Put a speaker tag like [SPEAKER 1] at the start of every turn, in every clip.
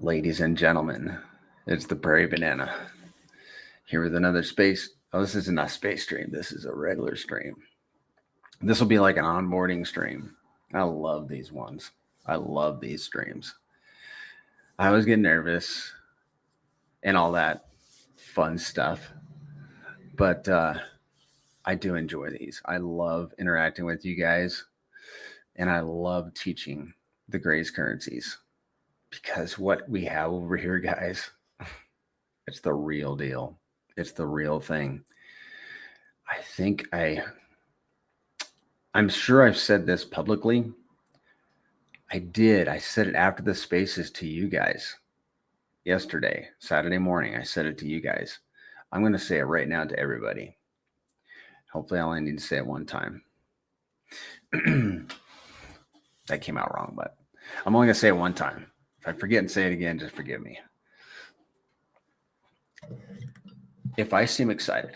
[SPEAKER 1] Ladies and gentlemen, it's the Prairie Banana here with another space. Oh, this isn't a space stream. This is a regular stream. This will be like an onboarding stream. I love these ones. I love these streams. I always get nervous and all that fun stuff, but I do enjoy these. I love interacting with you guys, and I love teaching the Grays currencies. Because what we have over here, guys, it's the real deal. It's the real thing. I'm sure I've said this publicly. I did. I said it after the spaces to you guys yesterday, Saturday morning. I said it to you guys. I'm going to say it right now to everybody. Hopefully I only need to say it one time. That came out wrong, but I'm only going to say it one time. If I forget and say it again, just forgive me. If I seem excited,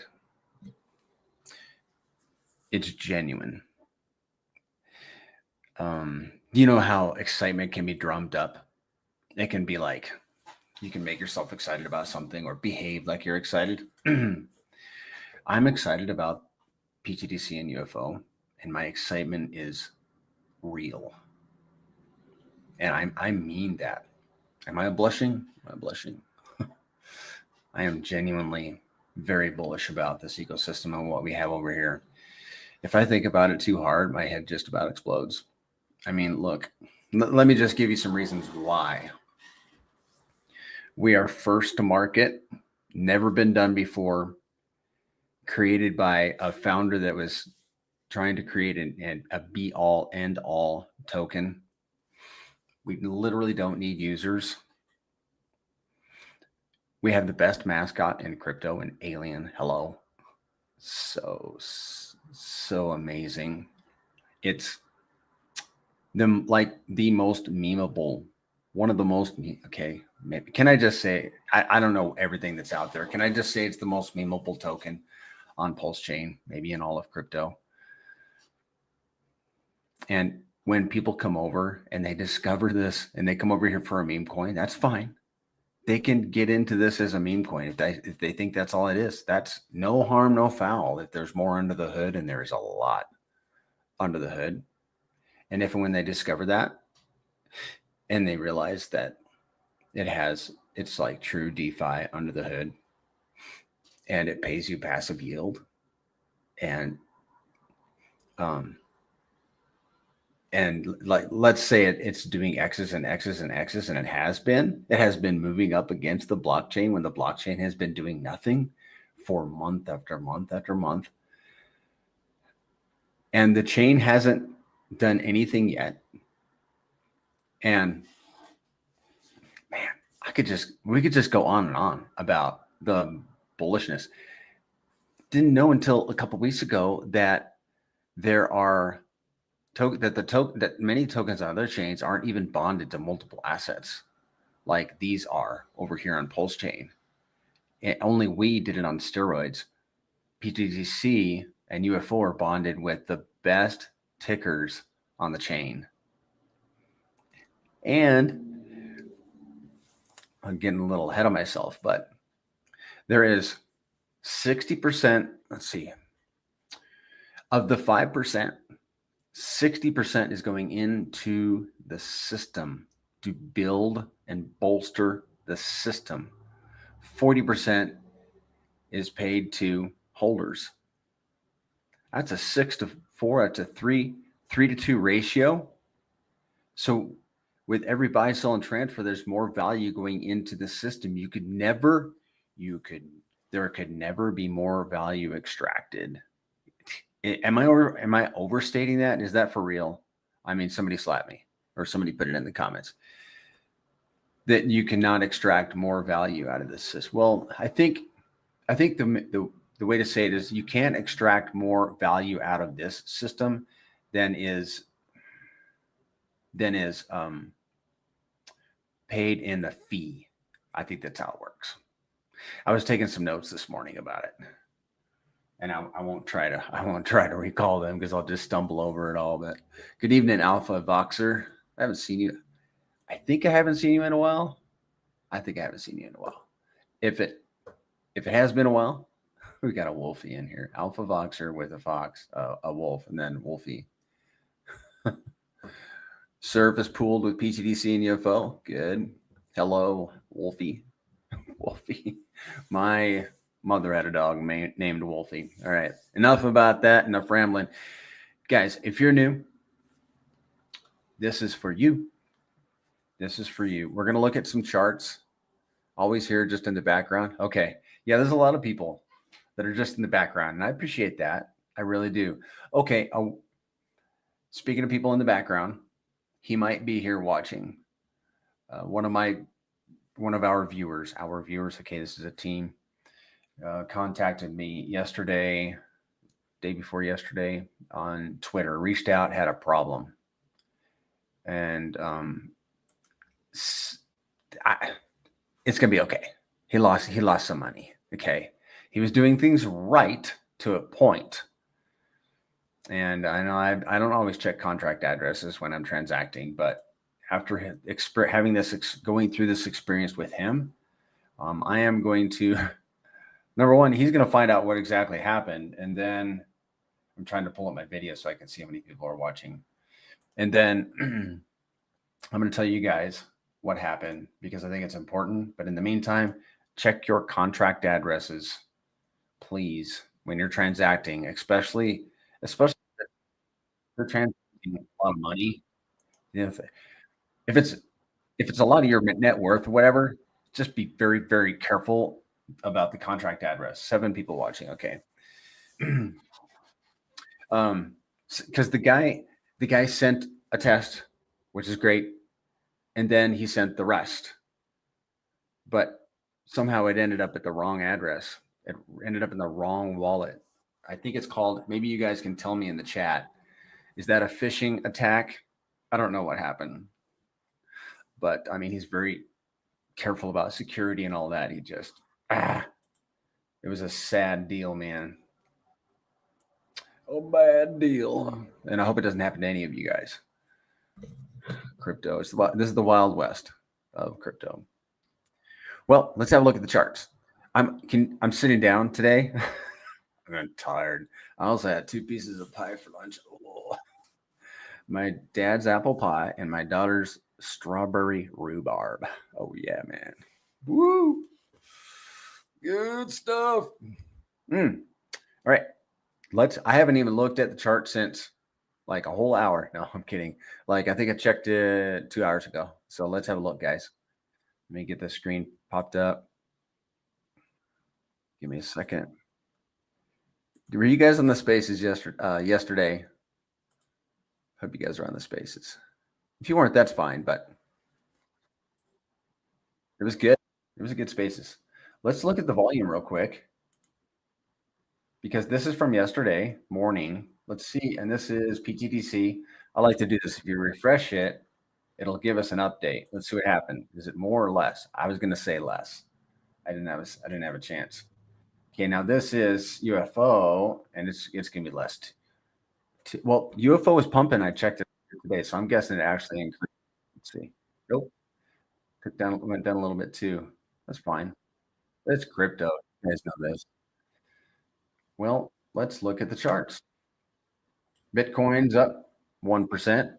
[SPEAKER 1] it's genuine. You know how excitement can be drummed up? It can be like, you can make yourself excited about something or behave like you're excited. I'm excited about PTDC and UFO, and my excitement is real. And I mean that. Am I blushing? Am I blushing? I am genuinely very bullish about this ecosystem and what we have over here. If I think about it too hard, my head just about explodes. I mean, look, let me just give you some reasons why. We are first to market, never been done before, created by a founder that was trying to create a be-all, end-all token. We literally don't need users. We have the best mascot in crypto, an alien. Hello. So amazing. It's the most memeable, one of the most, okay, maybe, can I just say, I don't know everything that's out there. Can I just say it's the most memeable token on Pulse Chain, maybe in all of crypto? And when people come over and they discover this and they come over here for a meme coin, that's fine. They can get into this as a meme coin if they think that's all it is. That's no harm, no foul. If there's more under the hood, and there's a lot under the hood. And if and when they discover that and they realize that it's like true DeFi under the hood, and it pays you passive yield, and like, let's say it's doing X's and X's and X's, and it has been moving up against the blockchain when the blockchain has been doing nothing for month after month after month. And the chain hasn't done anything yet. And man, we could just go on and on about the bullishness. Didn't know until a couple of weeks ago that there are that many tokens on other chains aren't even bonded to multiple assets like these are over here on Pulse Chain. And only we did it on steroids. PTDC and UFO are bonded with the best tickers on the chain. And I'm getting a little ahead of myself, but there is 60%, let's see, of the 5%, 60% is going into the system to build and bolster the system. 40% is paid to holders. That's a 6-to-4, that's a 3-to-2 ratio. So with every buy, sell, and transfer, there's more value going into the system. There could never be more value extracted. Am I overstating that? Is that for real? I mean, somebody slap me, or somebody put it in the comments that you cannot extract more value out of this system. Well, I think the way to say it is you can't extract more value out of this system than is paid in the fee. I think that's how it works. I was taking some notes this morning about it. And I won't try to recall them because I'll just stumble over it all. But good evening, Alpha Voxer. I think I haven't seen you in a while. I think I haven't seen you in a while. If it has been a while, we got a Wolfie in here. Alpha Voxer with a fox, a wolf, and then Wolfie. Surface pooled with PTDC and UFO. Good. Hello, Wolfie. Wolfie. My mother had a dog named Wolfie. All right. Enough about that. Enough rambling. Guys, if you're new, this is for you. This is for you. We're going to look at some charts. Always here just in the background. Okay. Yeah, there's a lot of people that are just in the background, and I appreciate that. I really do. Okay. Speaking of people in the background, he might be here watching. One of our viewers. Okay, this is a team. Contacted me yesterday, day before yesterday, on Twitter. Reached out, had a problem, and it's gonna be okay. He lost some money. Okay, he was doing things right to a point. And I know I don't always check contract addresses when I'm transacting, but after having going through this experience with him, I am going to, number one, he's going to find out what exactly happened. And then I'm trying to pull up my video so I can see how many people are watching. And then I'm going to tell you guys what happened because I think it's important. But in the meantime, check your contract addresses, please, when you're transacting, especially if you're transacting a lot of money. If it's a lot of your net worth or whatever, just be very, very careful about the contract address. 7 people watching. Okay. Because the guy sent a test, which is great, and then he sent the rest, but somehow it ended up at the wrong address. It ended up in the wrong wallet. I think it's called, maybe you guys can tell me in the chat, is that a phishing attack? I don't know what happened, but I mean, he's very careful about security and all that. He just, it was a sad deal, man. Oh, bad deal. And I hope it doesn't happen to any of you guys. Crypto. This is the Wild West of crypto. Well, let's have a look at the charts. I'm sitting down today. I'm tired. I also had 2 pieces of pie for lunch. Oh. My dad's apple pie and my daughter's strawberry rhubarb. Oh yeah, man. Woo! Good stuff. All right. I haven't even looked at the chart since like a whole hour. No, I'm kidding. Like I think I checked it 2 hours ago. So let's have a look, guys. Let me get the screen popped up. Give me a second. Were you guys on the spaces yesterday? Hope you guys are on the spaces. If you weren't, that's fine, but it was good. It was a good spaces. Let's look at the volume real quick because this is from yesterday morning. Let's see. And this is PTDC. I like to do this. If you refresh it, it'll give us an update. Let's see what happened. Is it more or less? I was going to say less. I didn't have a chance. Okay. Now this is UFO and it's going to be less. Well, UFO was pumping. I checked it today. So I'm guessing it actually increased. Let's see. Nope. Went down a little bit too. That's fine. It's crypto. You guys know this. Well, let's look at the charts. Bitcoin's up 1%.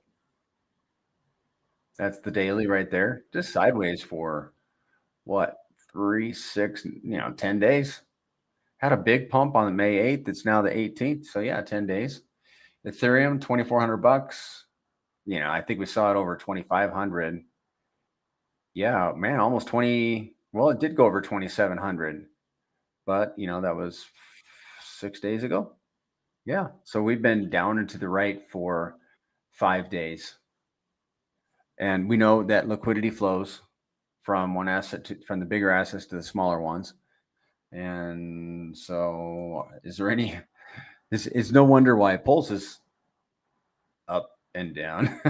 [SPEAKER 1] That's the daily right there. Just sideways for what? 3, 6, 10 days. Had a big pump on May 8th. It's now the 18th. So yeah, 10 days. Ethereum, $2,400. I think we saw it over 2,500. Yeah, man, almost 20. Well, it did go over 2,700, but that was 6 days ago. Yeah. So we've been down and to the right for 5 days. And we know that liquidity flows from one asset from the bigger assets to the smaller ones. And so it's no wonder why Pulse is up and down.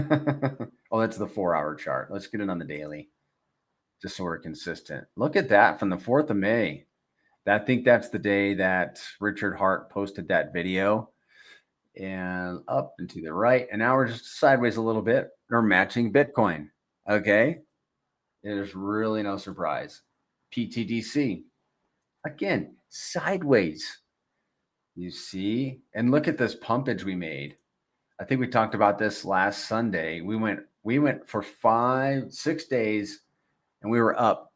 [SPEAKER 1] Oh, that's the 4-hour chart. Let's get it on the daily. Just so we're consistent. Look at that from the 4th of May. I think that's the day that Richard Hart posted that video. And up and to the right. And now we're just sideways a little bit. We're matching Bitcoin. Okay. It is really no surprise. PTDC, again, sideways. You see? And look at this pumpage we made. I think we talked about this last Sunday. We went for 5-6 days and we were up,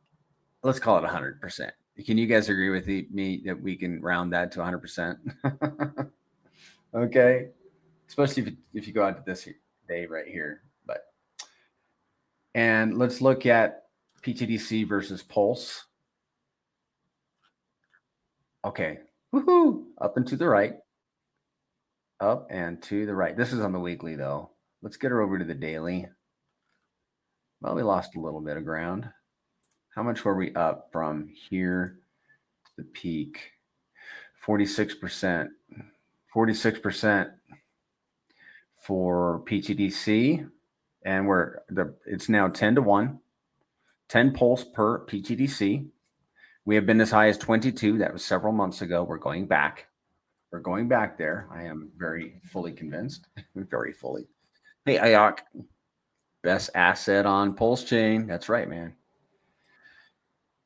[SPEAKER 1] let's call it 100%. Can you guys agree with me that we can round that to 100%? Okay. Especially if you go out to this day right here. And let's look at PTDC versus Pulse. Okay. Woohoo! Up and to the right. Up and to the right. This is on the weekly though. Let's get her over to the daily. Well, we lost a little bit of ground. How much were we up from here to the peak? 46%. 46% for PTDC. And it's now 10-1. 10 pulse per PTDC. We have been as high as 22. That was several months ago. We're going back. We're going back there. I am very fully convinced. Very fully. Hey, Ayok. Best asset on Pulse Chain. That's right, man.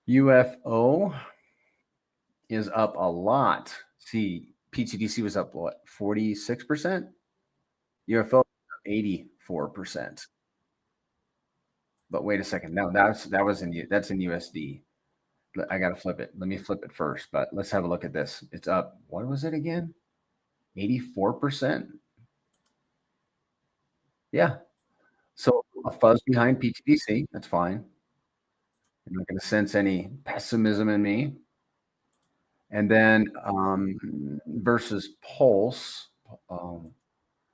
[SPEAKER 1] UFO is up a lot. See, PTDC was up what? 46%? UFO 84%. But wait a second. No, that's in USD. I got to flip it. Let me flip it first, but let's have a look at this. It's up. What was it again? 84%. Yeah. So a fuzz behind PTDC. That's fine. I'm not going to sense any pessimism in me. And then versus Pulse, I'm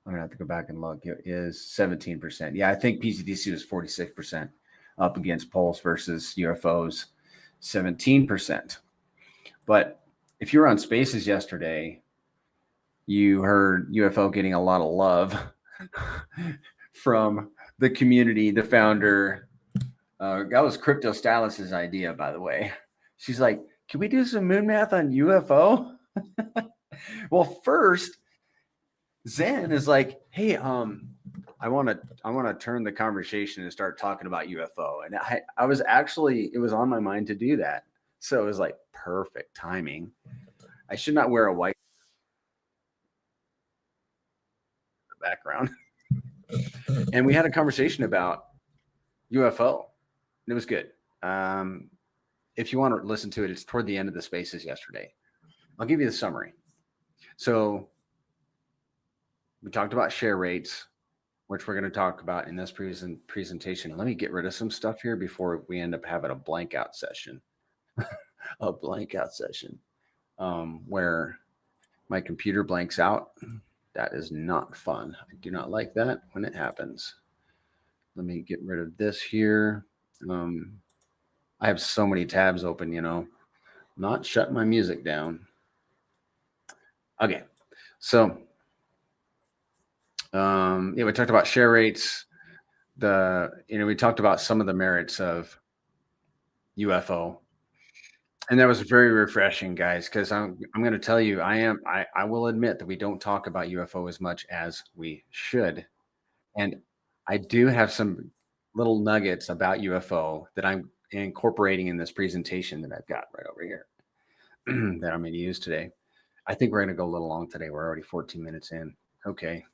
[SPEAKER 1] going to have to go back and look. It is 17%. Yeah, I think PTDC was 46% up against Pulse versus UFOs 17%. But if you were on Spaces yesterday, you heard UFO getting a lot of love from the community, the founder. That was Crypto Stylist's idea, by the way. She's like, can we do some moon math on UFO? Well, first, Zen is like, hey, I want to turn the conversation and start talking about UFO. And I was actually, it was on my mind to do that. So it was like perfect timing. I should not wear a white background. And we had a conversation about UFO. It was good. If you want to listen to it, it's toward the end of the Spaces yesterday. I'll give you the summary. So we talked about share rates, which we're going to talk about in this presentation. Let me get rid of some stuff here before we end up having a blank out session. A blank out session where my computer blanks out. That is not fun. I do not like that when it happens. Let me get rid of this here. I have so many tabs open, not shut my music down. Okay. So, we talked about share rates. We talked about some of the merits of UFO, and that was very refreshing, guys. Because I'm going to tell you, I will admit that we don't talk about UFO as much as we should, and I do have some little nuggets about UFO that I'm incorporating in this presentation that I've got right over here that I'm going to use today. I think we're going to go a little long today. We're already 14 minutes in. Okay.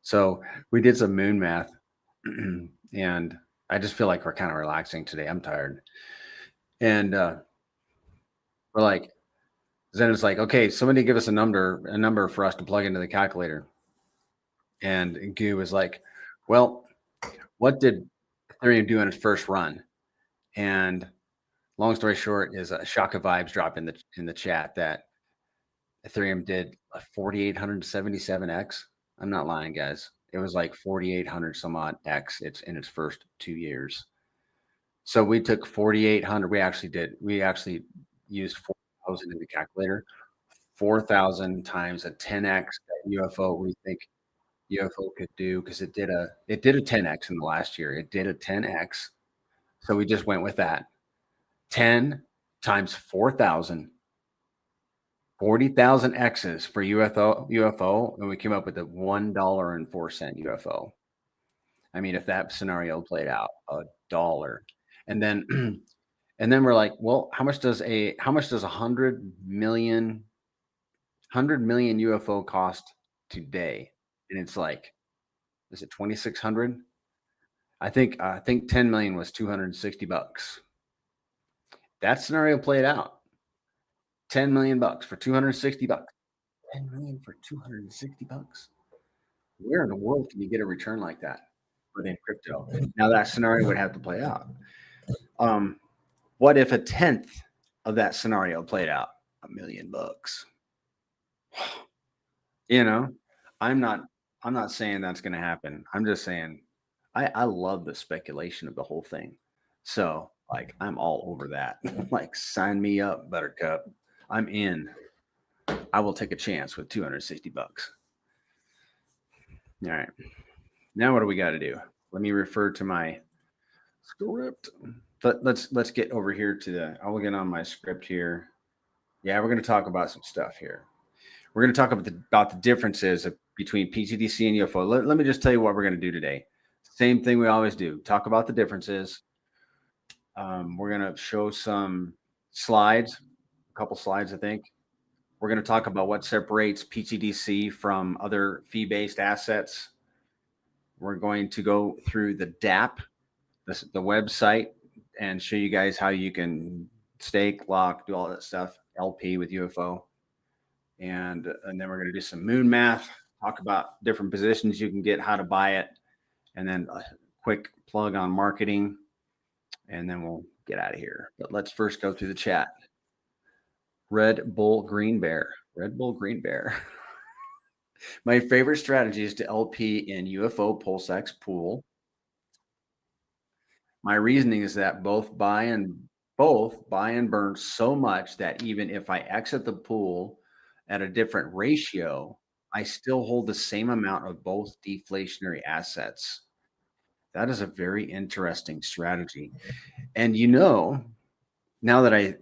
[SPEAKER 1] So we did some moon math and I just feel like we're kind of relaxing today. I'm tired. And we're like, Zen is like, okay, somebody give us a number for us to plug into the calculator. And Goo was like, well, what did Ethereum do in its first run? And long story short is a shock of vibes drop in the chat that Ethereum did a 4,877x. I'm not lying, guys. It was like 4,800 some odd x. It's in its first 2 years. So we took 4,800. We actually used 4,000 in the calculator. 4,000 times a 10x that UFO we think UFO could do, because it did a 10x in the last year. It did a 10x. So we just went with that. 10 times 4,000. 40,000 X's for UFO, and we came up with a $1.04 UFO. I mean, if that scenario played out, $1. And then and then we're like, well, how much does 100 million UFO cost today? And it's like, is it 2,600? I think 10 million was $260. That scenario played out. 10 million bucks for $260. 10 million for $260. Where in the world can you get a return like that within crypto? Now that scenario would have to play out. What if a tenth of that scenario played out? $1 million. You know, I'm not I'm not saying that's going to happen. I'm just saying I love the speculation of the whole thing. So like I'm all over that. Like sign me up, Buttercup. I'm in. I will take a chance with $260. All right. Now what do we got to do? Let me refer to my script. Let's get over here to the. I will get on my script here. Yeah, we're going to talk about some stuff here. We're going to talk about the differences between PTDC and UFO. Let me just tell you what we're going to do today. Same thing we always do. Talk about the differences. We're going to show some slides, a couple slides, I think. We're going to talk about what separates PTDC from other fee-based assets. We're going to go through the DApp, the website, and show you guys how you can stake, lock, do all that stuff, LP with UFO. And then we're going to do some moon math, talk about different positions you can get, how to buy it, and then a quick plug on marketing, and then we'll get out of here. But let's first go through the chat. Red Bull Green Bear. Red Bull Green Bear. My favorite strategy is to LP in UFO PulseX pool. My reasoning is that both buy and burn so much that even if I exit the pool at a different ratio, I still hold the same amount of both deflationary assets. That is a very interesting strategy. And now that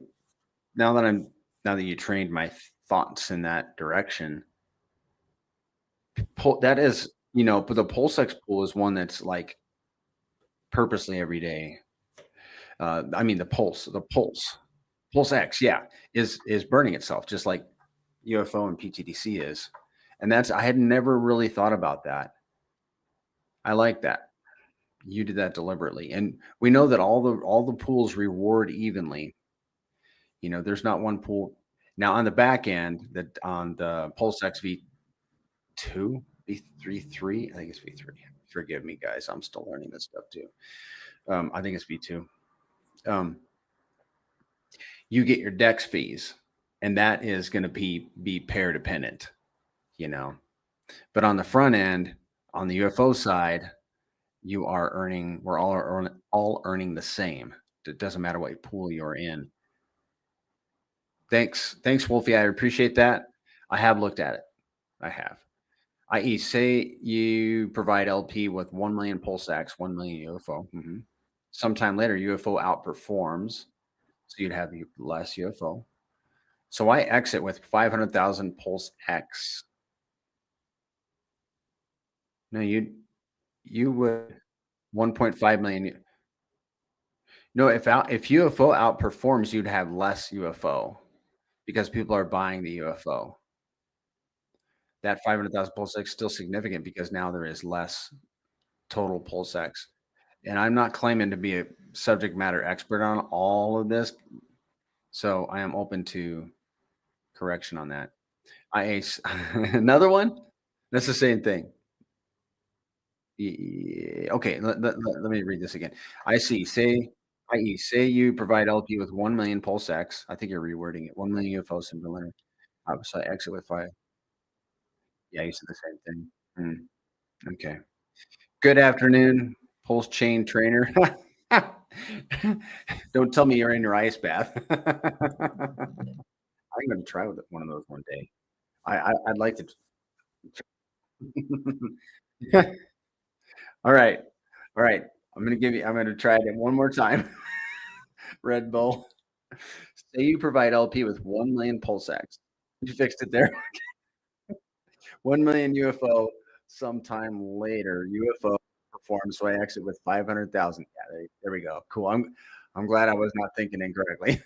[SPEAKER 1] you trained my thoughts in that direction, that is, but the PulseX pool is one that's like purposely every day. I mean, the PulseX, yeah, is burning itself just like UFO and PTDC is. And I had never really thought about that. I like that. You did that deliberately. And we know that all the pools reward evenly. There's not one pool. Now on the back end, that on the PulseX V2, V3, I think it's V3. Forgive me, guys. I'm still learning this stuff too. I think it's V2. You get your DEX fees, and that is going to be pair dependent, But on the front end, on the UFO side, we're all earning the same. It doesn't matter what pool you're in. Thanks, Wolfie. I appreciate that. I have looked at it. I have. I.e., say you provide LP with 1 million PulseX, 1 million UFO. Sometime later, UFO outperforms, so you'd have less UFO. So I exit with 500,000 PulseX. No, you would 1.5 million. No, if UFO outperforms, you'd have less UFO because people are buying the UFO. That 500,000 PulseX is still significant because now there is less total PulseX. And I'm not claiming to be a subject matter expert on all of this, so I am open to correction on that. Another one? That's the same thing. Okay, let me read this again. Say you provide LP with 1 million PulseX. I think you're rewording it. 1 million UFO similar. So I exit with 5. Yeah, you said the same thing. Okay. Good afternoon, Pulse Chain Trainer. Don't tell me you're in your ice bath. I'm going to try with one of those one day. I'd like to. All right. I'm going to try it one more time. Red Bull. Say you provide LP with 1 million PulseX. You fixed it there. 1 million UFO sometime later. UFO perform, so I exit with 500,000. Yeah, there we go. Cool. I'm glad I was not thinking incorrectly.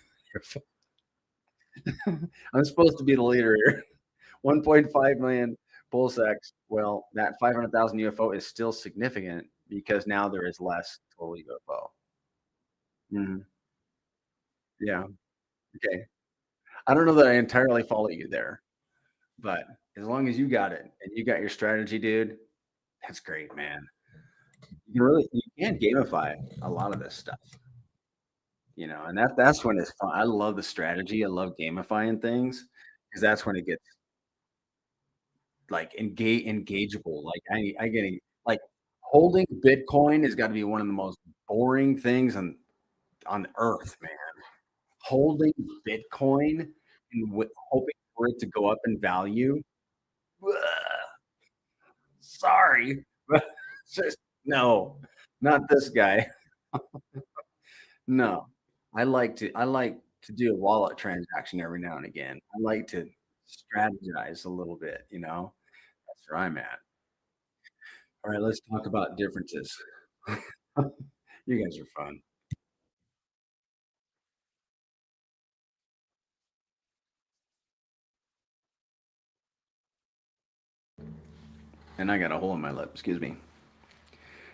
[SPEAKER 1] I'm supposed to be the leader here. 1.5 million PulseX. Well, that 500,000 UFO is still significant because now there is less total UFO. Mhm. Yeah. Okay. I don't know that I entirely follow you there, but as long as you got it and you got your strategy, dude, that's great, man. You can gamify a lot of this stuff, and that's when it's fun. I love the strategy. I love gamifying things because that's when it gets like engageable. Like I get like holding Bitcoin has got to be one of the most boring things on the earth, man. Holding Bitcoin and hoping for it to go up in value. Ugh, sorry, but just no, not this guy. No, I like to do a wallet transaction every now and again. I like to strategize a little bit. That's where I'm at. All right, let's talk about differences. You guys are fun. And I got a hole in my lip. Excuse me.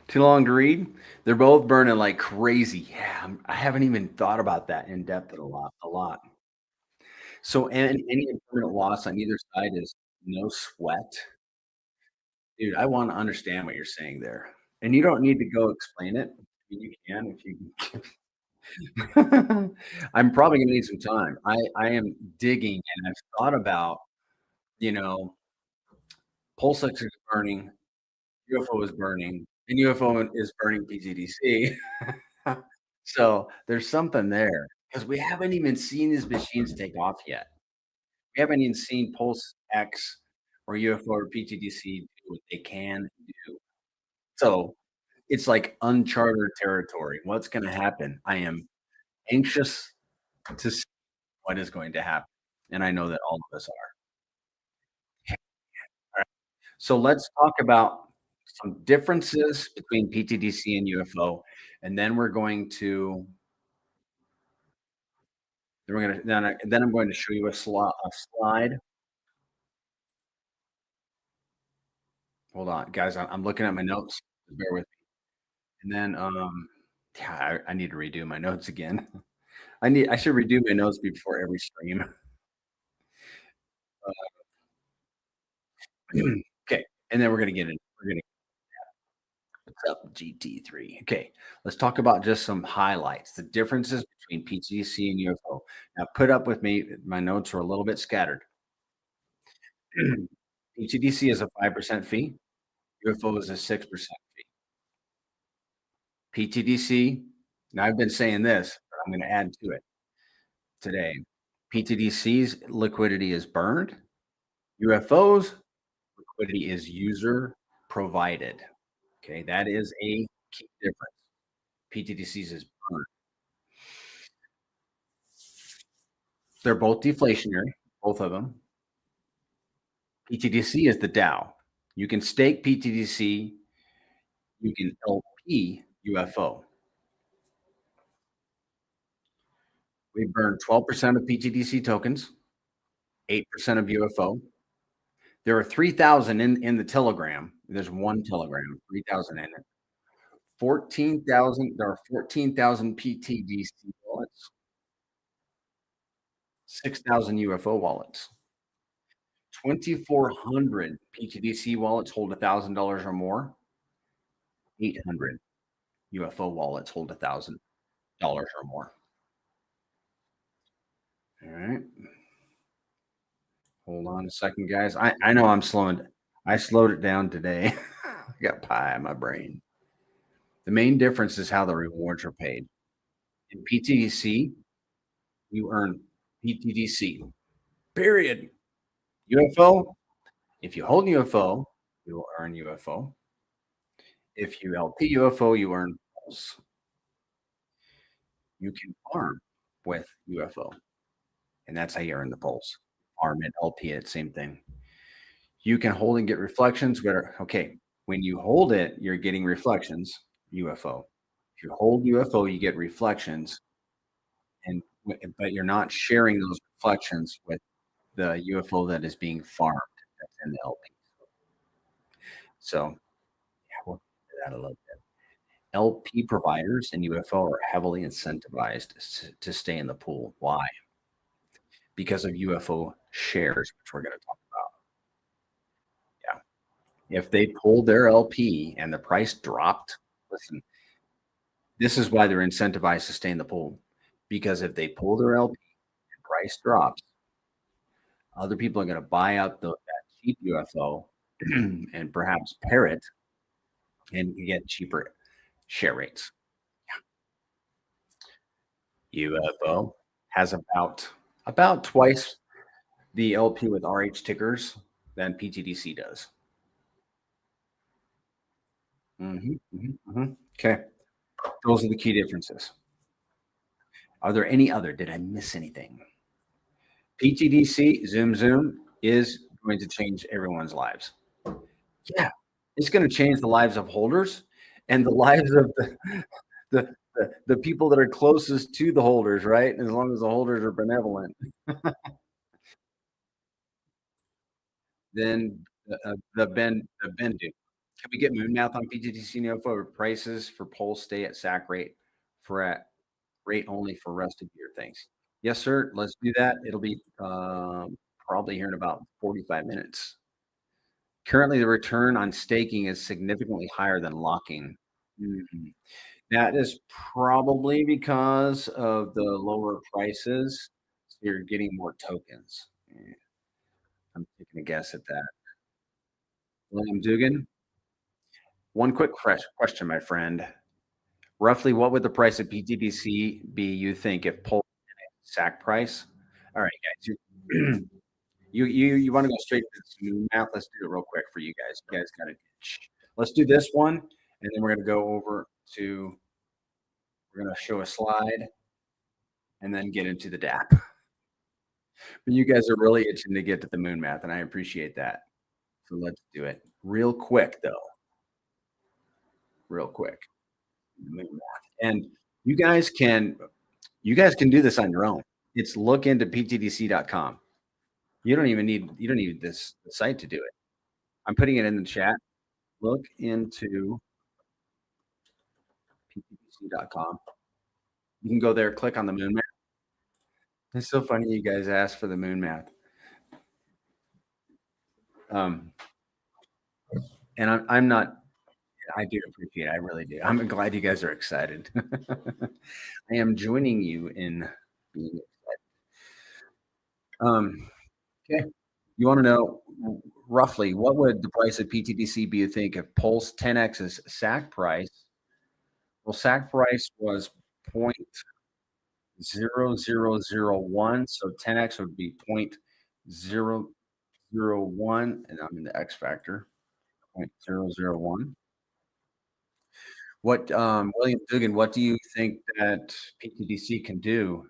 [SPEAKER 1] Too long to read. They're both burning like crazy. Yeah, I haven't even thought about that in depth a lot. A lot. So, any impermanent loss on either side is no sweat, dude. I want to understand what you're saying there, and you don't need to go explain it. You can if you. I'm probably gonna need some time. I am digging, and I've thought about you know PulseX is burning, UFO is burning, and UFO is burning PTDC. So there's something there because we haven't even seen these machines take off yet. We haven't even seen Pulse X or UFO or PTDC do what they can do. So it's like uncharted territory. What's going to happen? I am anxious to see what is going to happen. And I know that all of us are. All right. So let's talk about some differences between PTDC and UFO. And then we're going to then we're gonna then I'm going to show you a slide. Hold on, guys. I'm looking at my notes. Bear with me. And then, yeah, I need to redo my notes again. I should redo my notes before every stream. Okay, and then we're gonna what's up, GT3. Okay, let's talk about just some highlights, the differences between PTC and UFO. Now, put up with me. My notes are a little bit scattered. PTDC is a 5% fee. UFO is a 6% fee. PTDC. Now, I've been saying this, but I'm going to add to it today. PTDC's liquidity is burned. UFO's liquidity is user provided. Okay, that is a key difference. PTDC's is burned. They're both deflationary, both of them. PTDC is the DAO. You can stake PTDC, you can LP UFO. We burn 12% of PTDC tokens, 8% of UFO. There are 3,000 in the Telegram. There's one Telegram, 3,000 in it. 14,000. There are 14,000 PTDC wallets, 6,000 UFO wallets. 2,400 PTDC wallets hold $1,000 or more. 800 UFO wallets hold $1,000 or more. All right. Hold on a second, guys. I know I slowed it down today. I got pie in my brain. The main difference is how the rewards are paid. In PTDC, you earn PTDC. Period. UFO, if you hold UFO, you will earn UFO. If you LP UFO, you earn Pulse. You can farm with UFO, and that's how you earn the Pulse. Farm it, LP it, same thing. You can hold and get reflections, but okay. When you hold it, you're getting reflections, UFO. If you hold UFO, you get reflections, and but you're not sharing those reflections with the UFO that is being farmed that's in the LP. So yeah, we'll get into that a little bit. LP providers in UFO are heavily incentivized to stay in the pool. Why? Because of UFO shares, which we're going to talk about. Yeah. If they pulled their LP and the price dropped, listen, this is why they're incentivized to stay in the pool. Because if they pull their LP and price drops, other people are going to buy up that cheap UFO and perhaps pair it and get cheaper share rates. UFO has about twice the LP with RH tickers than PTDC does. Okay, those are the key differences. Are there any other? Did I miss anything? PTDC Zoom is going to change everyone's lives. Yeah, it's going to change the lives of holders and the lives of the people that are closest to the holders, right? As long as the holders are benevolent. Then the Bendu. Can we get moon math on PTDC now for prices for Pulse stay at SAC rate for at rate only for rest of year things? Yes, sir. Let's do that. It'll be probably here in about 45 minutes. Currently, the return on staking is significantly higher than locking. Mhm. That is probably because of the lower prices. So you're getting more tokens. I'm taking a guess at that. William Dugan, one quick question, my friend. Roughly, what would the price of PTDC be, you think, if Pulse SAC price? All right, guys. You want to go straight to this moon math? Let's do it real quick for you guys. You guys got it. Let's do this one, and then we're going to go over to, we're going to show a slide and then get into the DApp. But you guys are really itching to get to the moon math, and I appreciate that. So let's do it real quick, though. Real quick. Moon math. And you guys can do this on your own. It's look into ptdc.com. You don't need this site to do it. I'm putting it in the chat. Look into ptdc.com. You can go there, click on the moon math. It's so funny you guys asked for the moon math. And I'm not, I do appreciate it. I really do. I'm glad you guys are excited. I am joining you in being excited. Okay. You want to know roughly what would the price of PTDC be, you think, if Pulse 10x's SAC price? Well, SAC price was 0.0001, so 10x would be 0.001, and I'm in the X factor, 0.001. What, William Dugan, what do you think that PTDC can do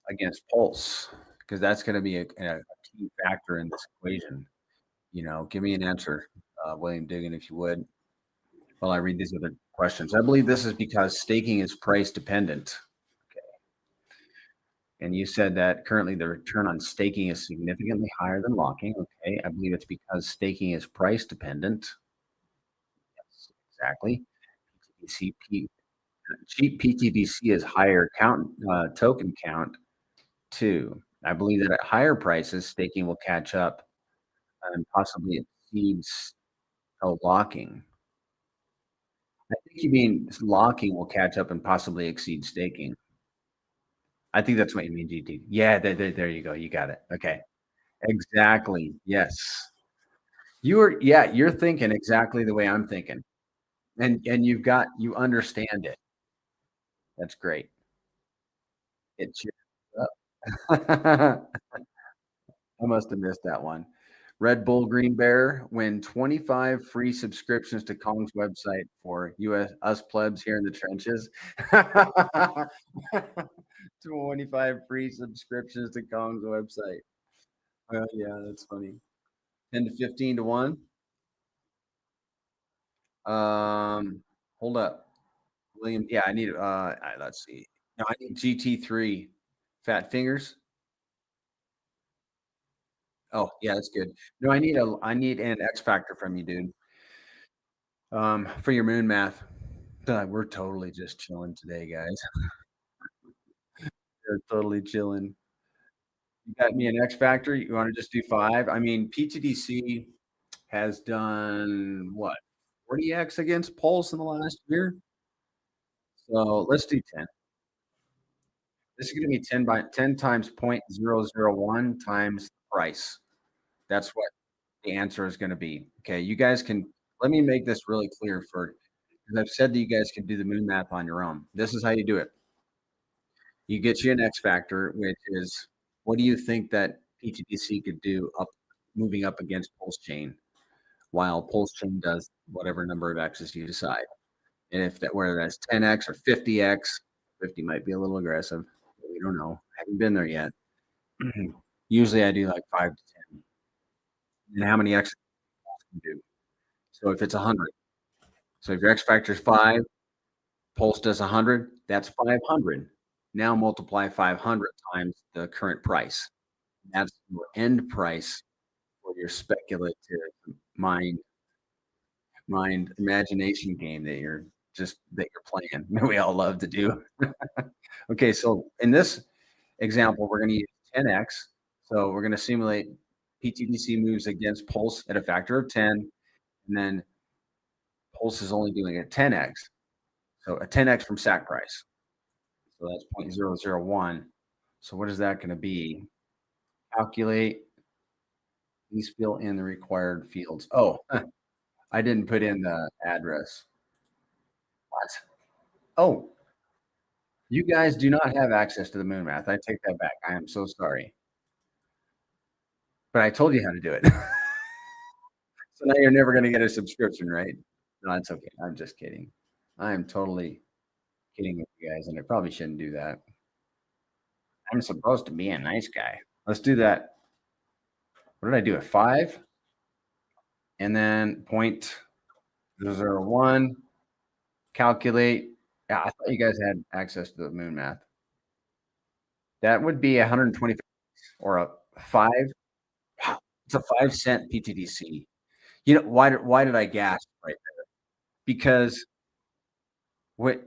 [SPEAKER 1] against Pulse? Because that's going to be a key factor in this equation. Give me an answer, William Dugan, if you would, while I read these other questions. I believe this is because staking is price dependent. Okay. And you said that currently the return on staking is significantly higher than locking. Okay. I believe it's because staking is price dependent. Yes, exactly. Cheap PTDC is higher token count too. I believe that at higher prices, staking will catch up and possibly exceeds locking. I think you mean locking will catch up and possibly exceed staking. I think that's what you mean, GT. Yeah, there you go. You got it. Okay. Exactly. Yes. You're thinking exactly the way I'm thinking. And you understand it. That's great. It cheers up. I must have missed that one. Red Bull Green Bear win 25 free subscriptions to Kong's website for us plebs here in the trenches. 25 free subscriptions to Kong's website. Yeah, that's funny. 10 to 15 to 1. Hold up, William. Yeah, I need. Let's see. No, I need GT3. Fat fingers. Oh, yeah, that's good. No, I need an X factor from you, dude. For your moon math. We're totally just chilling today, guys. We're totally chilling. You got me an X factor. You want to just do 5? I mean, PTDC has done what, 40x against Pulse in the last year. So let's do 10. This is going to be 10 times 0.001 times the price. That's what the answer is going to be. Okay, you guys can, let me make this really clear because I've said that you guys can do the moon math on your own. This is how you do it. You get you an X factor, which is, what do you think that PTDC could do moving up against Pulse Chain, while Pulse Chain does whatever number of X's you decide. And if that, whether that's 10x or 50x, 50 might be a little aggressive. We don't know. I haven't been there yet. Usually I do like 5 to 10. And how many X's can do? So if it's 100, so if your X factor is 5, Pulse does 100, that's 500. Now multiply 500 times the current price. That's your end price for your speculative mind imagination game that you're playing. We all love to do. Okay, so in this example, we're going to use 10x. So we're going to simulate PTDC moves against Pulse at a factor of 10, and then Pulse is only doing a 10x. So a 10x from SAC price. So that's 0.001. So what is that going to be? Calculate. Please fill in the required fields. Oh, I didn't put in the address. What? Oh, you guys do not have access to the moon math. I take that back. I am so sorry. But I told you how to do it. So now you're never going to get a subscription, right? No, that's okay. I'm just kidding. I am totally kidding with you guys, and I probably shouldn't do that. I'm supposed to be a nice guy. Let's do that. What did I do at 5? And then 0.001. Calculate. Yeah, I thought you guys had access to the moon math. That would be 125 or a 5. Wow, it's a 5-cent PTDC. You know why did I gasp right there? Because what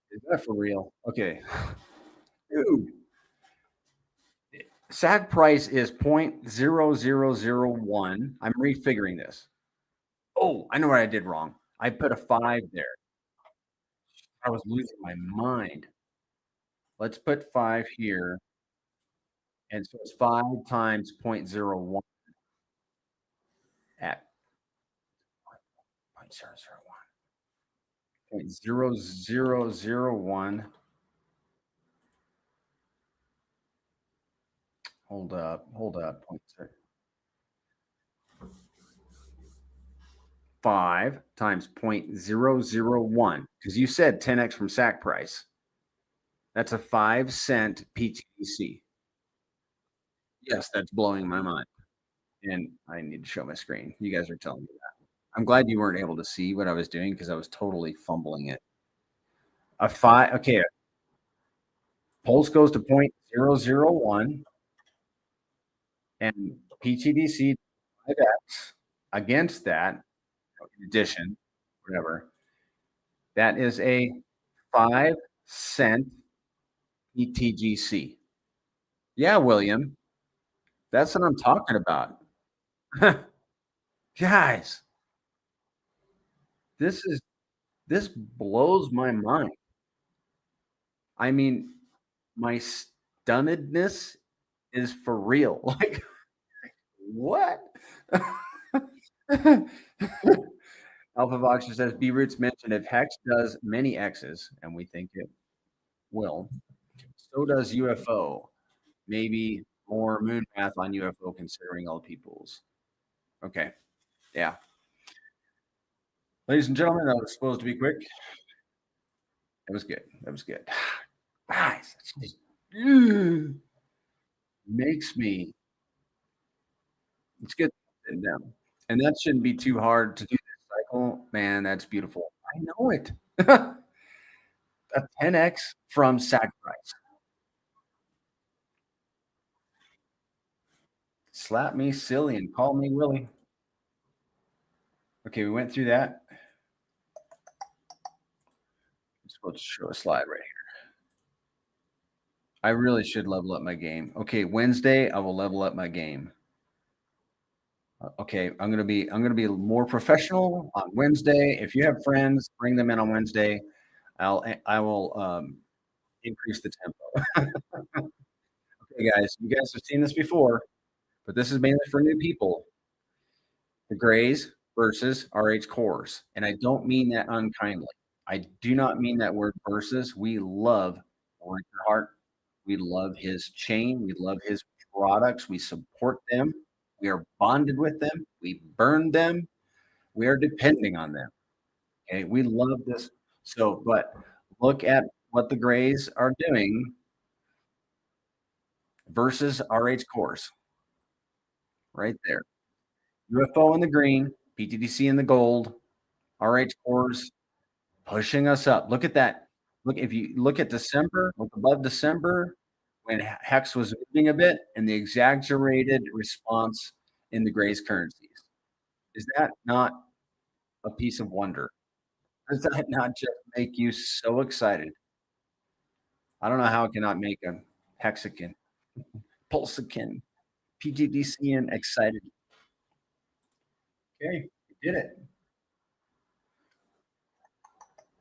[SPEAKER 1] is that for real? Okay, dude. SAG price is 0.0001. I'm refiguring this. Oh, I know what I did wrong. I put a 5 there. I was losing my mind. Let's put 5 here. And so it's 5 times 0.01 at 0.0001. Hold up. 5 times 0.001, because you said 10x from SAC price. That's a 5-cent PTDC. Yes, that's blowing my mind. And I need to show my screen. You guys are telling me that. I'm glad you weren't able to see what I was doing because I was totally fumbling it. A 5, okay. Pulse goes to 0.001 and PTDC 5x against that, in addition, whatever. That is a 5-cent pTGC. Yeah, William, that's what I'm talking about. Guys, this blows my mind. I mean, my stunnedness is for real. Like, what? Alpha Voxer says B Roots mentioned if Hex does many X's, and we think it will, so does UFO. Maybe more moon math on UFO considering all peoples. Okay. Yeah. Ladies and gentlemen, that was supposed to be quick. That was good. Guys, it makes me, it's good sitting down. And that shouldn't be too hard to do this cycle. Man, that's beautiful. I know it. A 10x from sack price. Slap me silly and call me Willie. Okay, we went through that. I'm supposed to show a slide right here. I really should level up my game. Okay, Wednesday, I will level up my game. Okay, I'm gonna be more professional on Wednesday. If you have friends, bring them in on Wednesday. I will increase the tempo. Okay, guys, you guys have seen this before, but this is mainly for new people. The grays versus RH cores, and I don't mean that unkindly. I do not mean that word versus. We love Orange Heart. We love his chain. We love his products. We support them. We are bonded with them. We burn them. We are depending on them. Okay. We love this. So, but look at what the grays are doing versus RH cores right there. UFO in the green, PTDC in the gold, RH cores pushing us up. Look at that. Look, if you look at December, look above December, when Hex was moving a bit, and the exaggerated response in the Grays currencies. Is that not a piece of wonder? Does that not just make you so excited? I don't know how it cannot make a Hexagon, Pulsecan, PTDC and excited. Okay, we did it.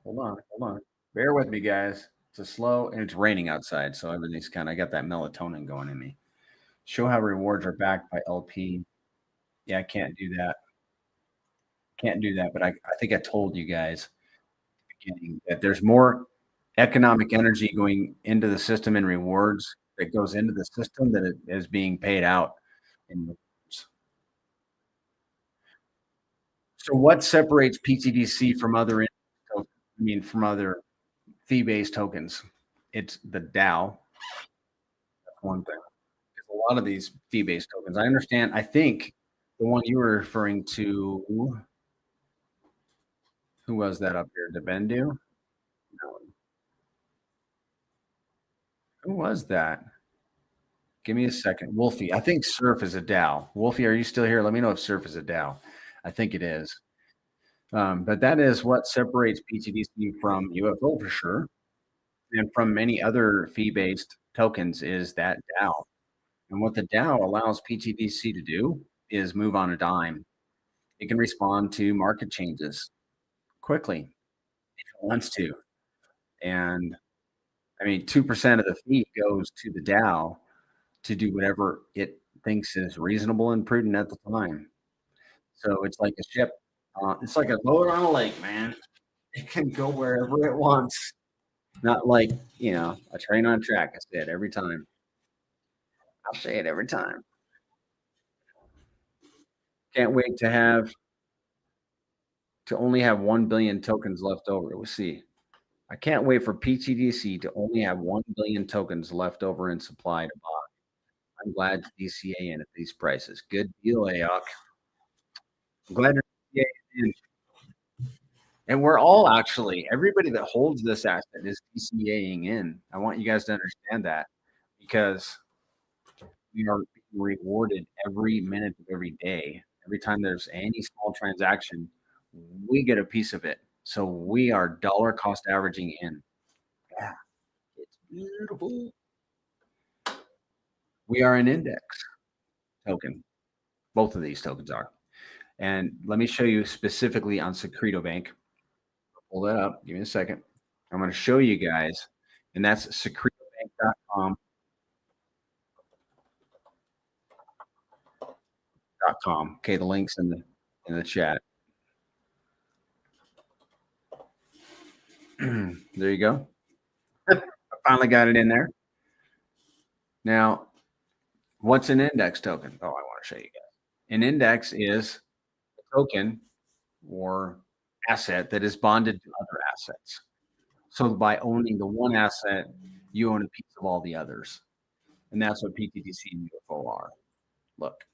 [SPEAKER 1] Hold on. Bear with me, guys. It's a slow, and it's raining outside, so everything's I got that melatonin going in me. Show how rewards are backed by LP. Yeah, I can't do that. Can't do that, but I think I told you guys at the beginning that there's more economic energy going into the system in rewards that goes into the system that it is being paid out in rewards. So what separates PTDC from other from other fee-based tokens? It's the DAO. That's one thing. A lot of these fee-based tokens. I understand. I think the one you were referring to, who was that up here? Debendu? No. Who was that? Give me a second. Wolfie. I think Surf is a DAO. Wolfie, are you still here? Let me know if Surf is a DAO. I think it is. But that is what separates PTDC from UFO for sure. And from many other fee-based tokens is that DAO. And what the DAO allows PTDC to do is move on a dime. It can respond to market changes quickly if it wants to. And I mean, 2% of the fee goes to the DAO to do whatever it thinks is reasonable and prudent at the time. So it's like a ship. It's like a boat on a lake, man. It can go wherever it wants. Not like, a train on track. I say it every time. I'll say it every time. Can't wait to only have 1 billion tokens left over. We'll see. I can't wait for PTDC to only have 1 billion tokens left over in supply to buy. I'm glad to DCA in at these prices. Good deal, AOC. I'm glad to DCA in. And we're all everybody that holds this asset is DCAing in. I want you guys to understand that because we are being rewarded every minute of every day. Every time there's any small transaction, we get a piece of it. So we are dollar cost averaging in. Yeah, it's beautiful. We are an index token. Both of these tokens are. And let me show you specifically on Secreto Bank. Pull that up. Give me a second. I'm going to show you guys, and that's secretobank.com. Okay, the link's in the chat. There you go. I finally got it in there. Now, what's an index token? Oh, I want to show you guys. An index is a token or asset that is bonded to other assets. So by owning the one asset, you own a piece of all the others. And that's what PTDC and UFO are. Look.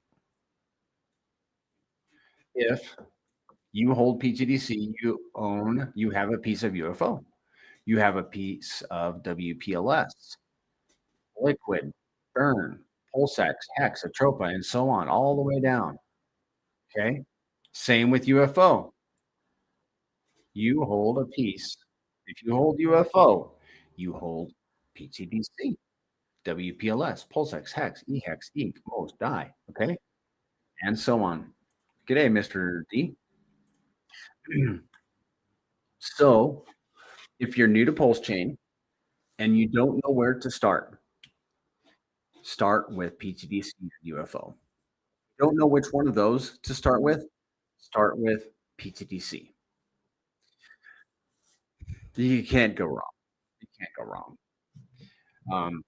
[SPEAKER 1] if you hold PTDC, you have a piece of UFO. You have a piece of WPLS, liquid, burn, PulseX, hex, atropa, and so on, all the way down. Okay. Same with UFO. You hold a piece. If you hold UFO, you hold PTDC, WPLS, PulseX, hex, EHEX, EEC, most die. Okay. And so on. G'day, Mr. D. So if you're new to Pulse Chain and you don't know where to start with PTDC UFO. Don't know which one of those to start with PTDC. You can't go wrong. You can't go wrong.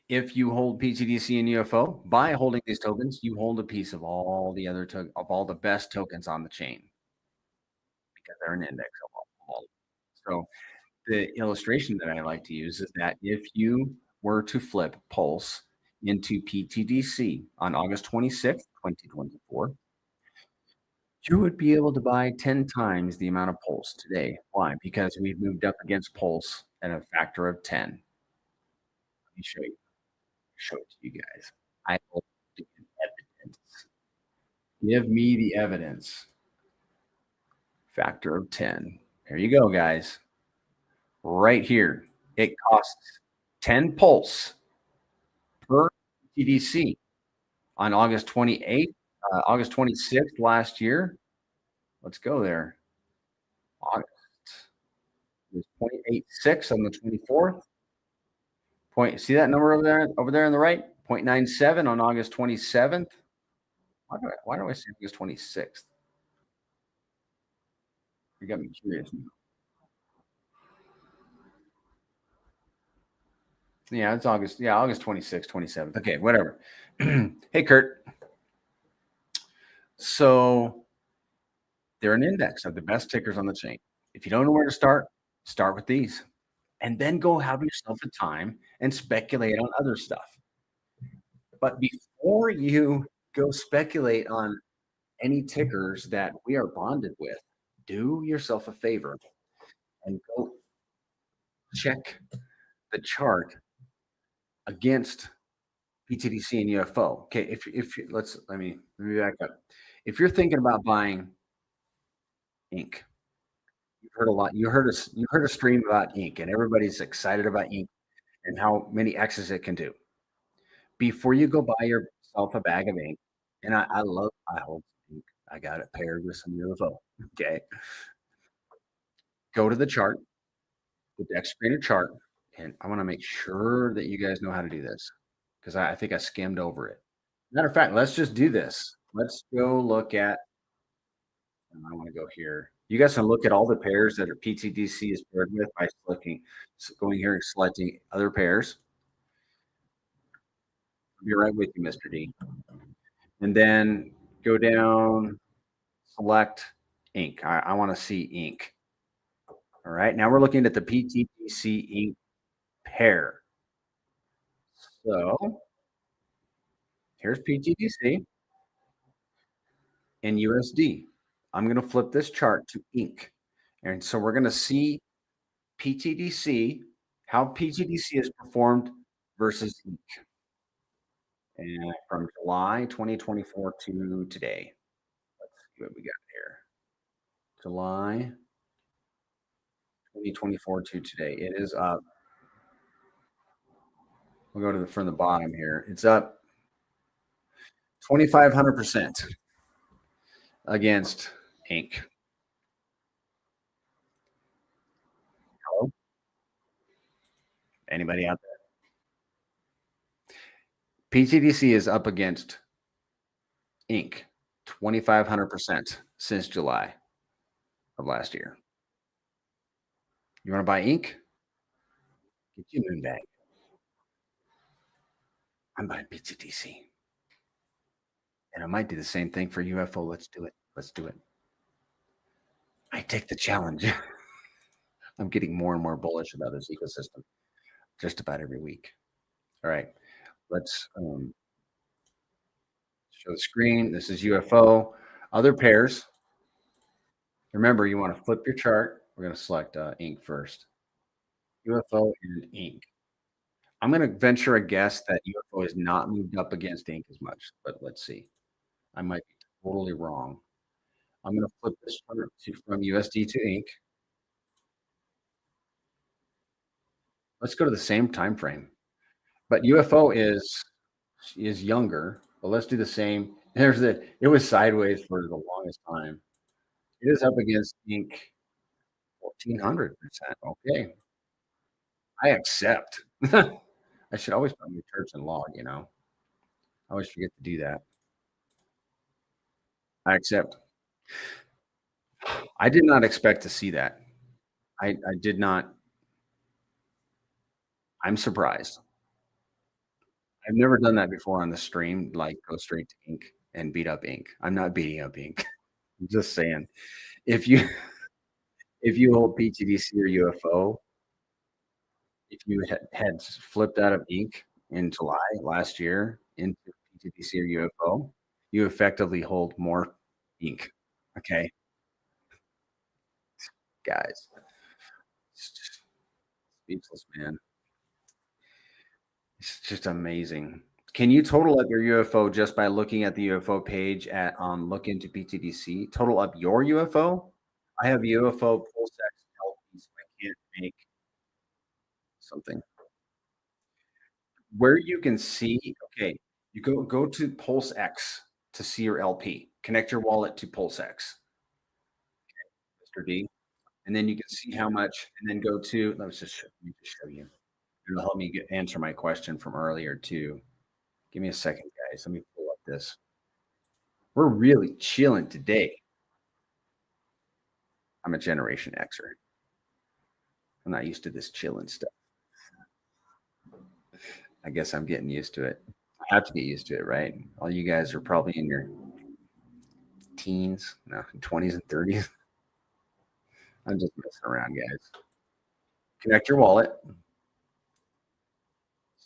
[SPEAKER 1] If you hold PTDC and UFO, by holding these tokens, you hold a piece of all the other of all the best tokens on the chain because they're an index of all. So the illustration that I like to use is that if you were to flip Pulse into PTDC on August 26th, 2024, you would be able to buy 10 times the amount of Pulse today. Why? Because we've moved up against Pulse at a factor of 10. Let me show it to you guys. I will give you evidence. Give me the evidence. Factor of 10. There you go, guys. Right here. It costs 10 Pulse per PTDC on August 28th, August 26th last year. Let's go there. August. It was 0.86 on the 24th. See that number over there on the right? 0.97 on August 27th. Why do I say August 26th? You got me curious now. Yeah, it's August. Yeah, August 26th, 27th. Okay, whatever. Hey, Kurt. So they're an index of the best tickers on the chain. If you don't know where to start with these. And then go have yourself a time and speculate on other stuff. But before you go speculate on any tickers that we are bonded with, do yourself a favor and go check the chart against PTDC and UFO. Okay, if let me back up. If you're thinking about buying ink, you've heard a lot. You heard a stream about ink, and everybody's excited about ink and how many X's it can do. Before you go buy yourself a bag of ink, and I hold ink. I got it paired with some UFO. Okay, go to the chart, the Dexterator Chart, and I want to make sure that you guys know how to do this because I think I skimmed over it. Matter of fact, let's just do this. Let's go look at. I want to go here. You guys can look at all the pairs that are PTDC is paired with by going here and selecting other pairs. I'll be right with you, Mr. D. And then go down, select ink. I want to see ink. All right. Now we're looking at the PTDC ink pair. So here's PTDC and USD. I'm going to flip this chart to ink. And so we're going to see PTDC, how PTDC has performed versus ink. And from July 2024 to today. Let's see what we got here. July 2024 to today. It is up. We'll go from the bottom here. It's up 2,500% against ink. Hello? Anybody out there? PTDC is up against ink 2,500% since July of last year. You want to buy ink? Get you a moon bag. I'm buying PTDC. And I might do the same thing for UFO. Let's do it. Let's do it. I take the challenge. I'm getting more and more bullish about this ecosystem just about every week. All right. Let's show the screen. This is UFO. Other pairs. Remember, you want to flip your chart. We're going to select ink first. UFO and ink. I'm going to venture a guess that UFO has not moved up against ink as much, but let's see. I might be totally wrong. I'm going to flip this chart from USD to ink. Let's go to the same time frame. But UFO is younger. But let's do the same. It was sideways for the longest time. It is up against ink 1400%. Okay. I accept. I should always put my church and log, I always forget to do that. I accept. I did not expect to see that. I did not. I'm surprised. I've never done that before on the stream, like go straight to ink and beat up ink. I'm not beating up ink. I'm just saying, if you if you hold PTDC or UFO, if you had flipped out of ink in July last year into PTDC or UFO, you effectively hold more ink. Okay, guys, it's just speechless, man. It's just amazing. Can you total up your UFO just by looking at the UFO page at Look into PTDC? Total up your UFO? I have UFO PulseX LP, so I can't make something. Where you can see, okay, you go to PulseX to see your LP. Connect your wallet to PulseX, Mr. D, and then you can see how much. And then go to. Let me just show you. It'll help me answer my question from earlier too. Give me a second, guys. Let me pull up this. We're really chilling today. I'm a Generation Xer. I'm not used to this chilling stuff. I guess I'm getting used to it. I have to get used to it, right? All you guys are probably in your teens, no, 20s and 30s. I'm just messing around, guys. Connect your wallet.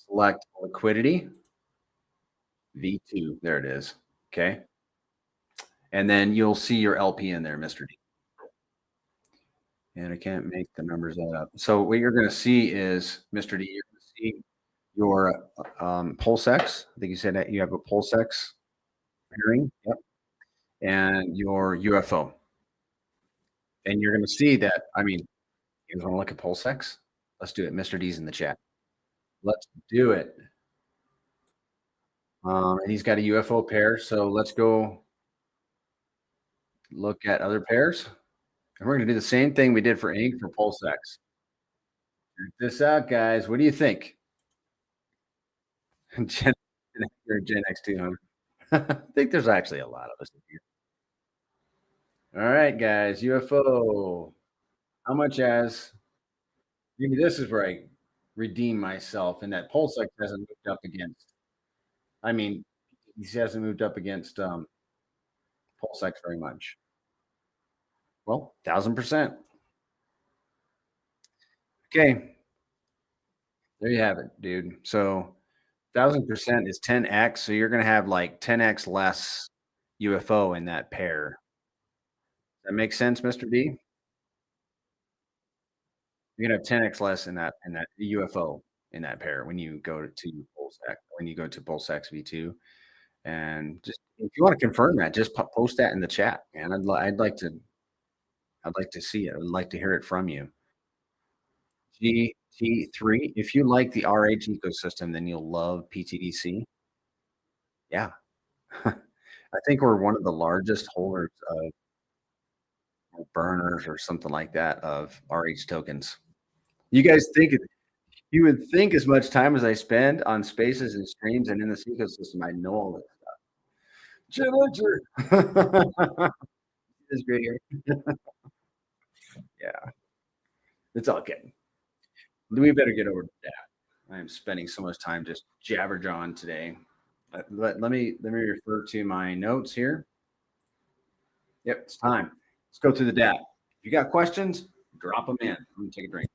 [SPEAKER 1] Select liquidity. V2. There it is. Okay. And then you'll see your LP in there, Mr. D. And I can't make the numbers add up. So what you're going to see is, Mr. D, you're going to see your PulseX. I think you said that you have a PulseX pairing. Yep. And your UFO. And you're going to see that, you want to look at PulseX? Let's do it. Mr. D's in the chat. Let's do it. And he's got a UFO pair. So let's go look at other pairs. And we're going to do the same thing we did for ink for PulseX. Check this out, guys. What do you think? Gen X200. I think there's actually a lot of us here. All right, guys. UFO. How much as? Maybe this is where I redeem myself, and that PulseX hasn't moved up against. He hasn't moved up against PulseX very much. Well, 1000%. Okay, there you have it, dude. So 1000% is 10x. So you're gonna have like 10x less UFO in that pair. Does that make sense, Mr. D? You're gonna have 10x less in that UFO in that pair when you go to PulseX V2. And just if you want to confirm that, just post that in the chat, man. I'd like to see it. I'd like to hear it from you. GT3. If you like the RH ecosystem, then you'll love PTDC. Yeah. I think we're one of the largest holders of burners or something like that of RH tokens. You guys you would think as much time as I spend on spaces and streams and in this ecosystem, I know all this stuff. This great here. Yeah. It's all good. We better get over to that. I am spending so much time just jabberjawing today. Let me refer to my notes here. Yep, it's time. Let's go through the DAT. If you got questions, drop them in. I'm gonna take a drink.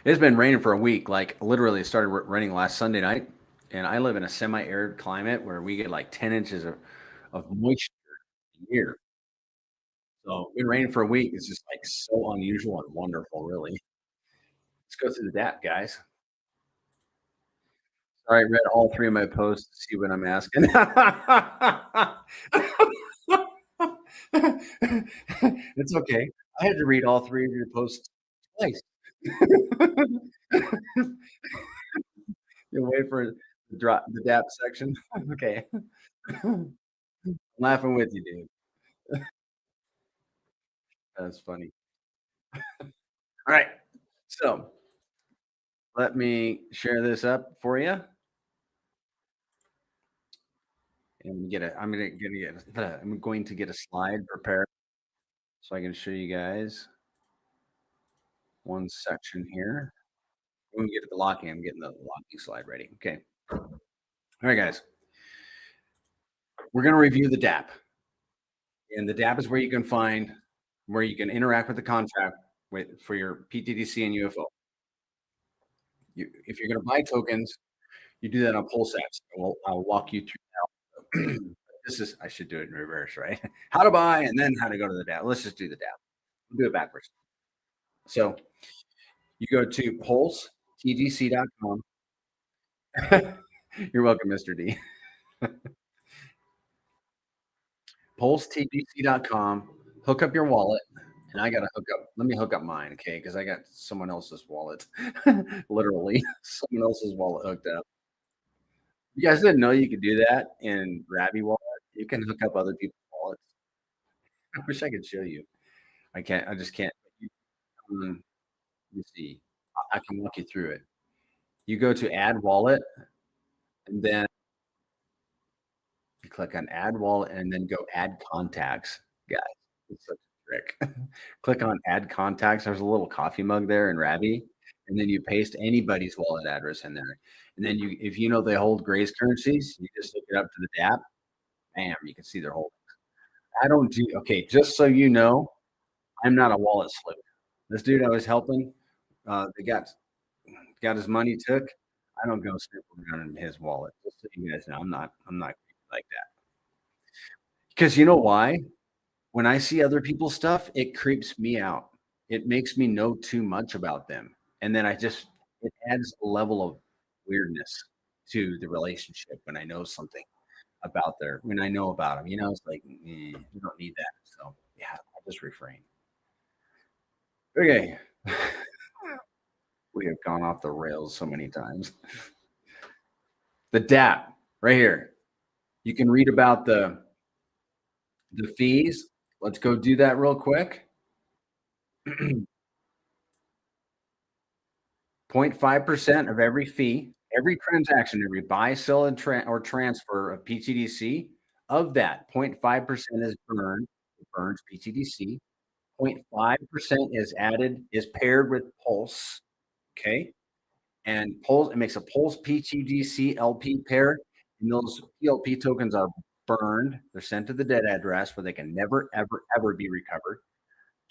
[SPEAKER 1] It's been raining for a week. Like literally, it started raining last Sunday night, and I live in a semi-arid climate where we get like 10 inches of moisture a year. So it's been raining for a week. It's just like so unusual and wonderful, really. Let's go through the DAP, guys. Sorry, I read all three of my posts to see what I'm asking. It's okay. I had to read all three of your posts twice. You wait for the drop the DAP section. Okay. I'm laughing with you, dude. That's funny. All right. So let me share this up for you and get it. I'm going to get a slide prepared so I can show you guys one section here. When we get to the locking, I'm getting the locking slide ready. Okay. All right, guys. We're going to review the DAP. And the DAP is where you can find where you can interact with the contract for your PTDC and UFO. If you're going to buy tokens, you do that on PulseX. I'll walk you through now. I should do it in reverse, right? How to buy and then how to go to the DAP. Let's just do the DAP. We'll do it backwards. So you go to pulsetgc.com. You're welcome, Mr. D. pulsetgc.com. Hook up your wallet. And I got to hook up. Let me hook up mine, okay? Because I got someone else's wallet. Literally, someone else's wallet hooked up. You guys didn't know you could do that in Rabby Wallet? You can hook up other people's wallets. I wish I could show you. I can't. I just can't. Let me see. I can walk you through it. You go to Add Wallet, and then you click on Add Wallet, and then go Add Contacts, guys. It's such a trick. Click on Add Contacts. There's a little coffee mug there in Rabby, and then you paste anybody's wallet address in there. And then if you know they hold Grace currencies, you just hook it up to the DAP. Bam, you can see their holdings. I don't do okay. Just so you know, I'm not a wallet sleuth. This dude I was helping, they got his money took. I don't go snooping around in his wallet. Just so you guys know, I'm not like that. Because you know why? When I see other people's stuff, it creeps me out. It makes me know too much about them, and then it adds a level of weirdness to the relationship when I know something when I know about them. It's like you don't need that. So yeah, I'll just refrain. Okay. We have gone off the rails so many times. The DAP right here. You can read about the fees. Let's go do that real quick. 0.5% of every fee, every transaction, every buy, sell, or transfer of PTDC, of that 0.5% is burned. It burns PTDC. 0.5% is paired with Pulse. Okay. And Pulse, it makes a Pulse PTDC LP pair. And those PLP tokens are burned. They're sent to the dead address where they can never, ever, ever be recovered.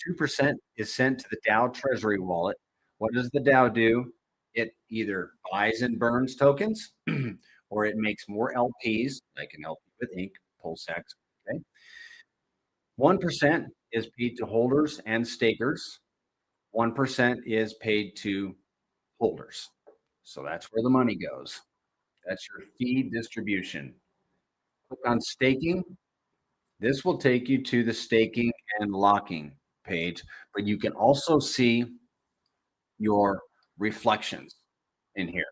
[SPEAKER 1] 2% is sent to the DAO Treasury wallet. What does the DAO do? It either buys and burns tokens or it makes more LPs, like an LP with ink, PulseX. Okay. 1% is paid to holders and stakers. 1% is paid to holders. So that's where the money goes. That's your fee distribution. Click on staking. This will take you to the staking and locking page, but you can also see your reflections in here.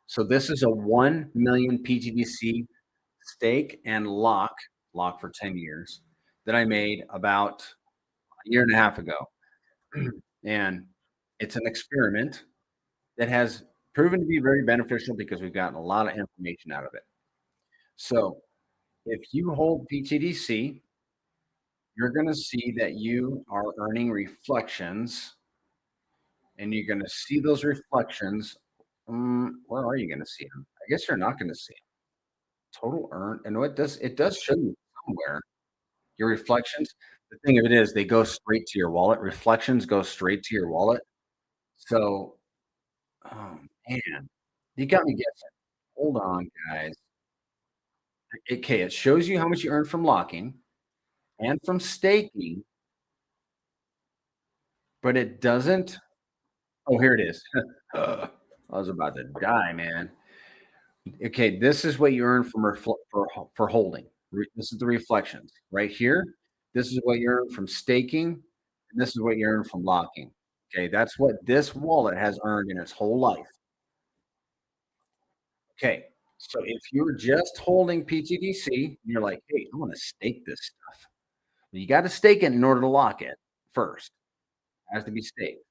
[SPEAKER 1] So this is a 1 million PTDC stake and lock for 10 years that I made about a year and a half ago. And it's an experiment that has proven to be very beneficial because we've gotten a lot of information out of it. So if you hold PTDC, you're going to see that you are earning reflections, and you're going to see those reflections. Where are you going to see them? I guess you're not going to see them. Total earn, and what it does show you somewhere your reflections. The thing of it is, they go straight to your wallet. Reflections go straight to your wallet. So Man, you got me guessing. Hold on, guys. Okay, it shows you how much you earn from locking and from staking, but it doesn't. Oh, here it is. I was about to die, man. Okay, this is what you earn from for holding. This is the reflections right here. This is what you earn from staking, and this is what you earn from locking. Okay, that's what this wallet has earned in its whole life. Okay, so if you're just holding PTDC, and you're like, hey, I want to stake this stuff. You got to stake it in order to lock it first. It has to be staked.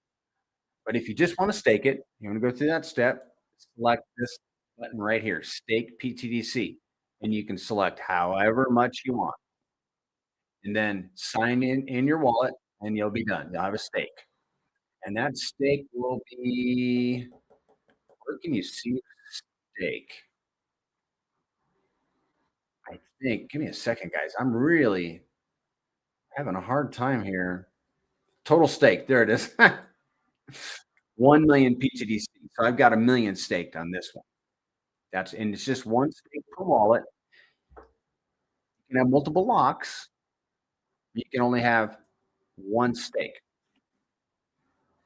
[SPEAKER 1] But if you just want to stake it, you want to go through that step, select this button right here, stake PTDC, and you can select however much you want. And then sign in your wallet, and you'll be done. You'll have a stake. And that stake will be, where can you see the stake? I think, give me a second, guys. I'm really having a hard time here. Total stake, there it is. 1 million PTDC. So I've got 1 million staked on this one. And it's just one stake per wallet. You can have multiple locks. You can only have one stake.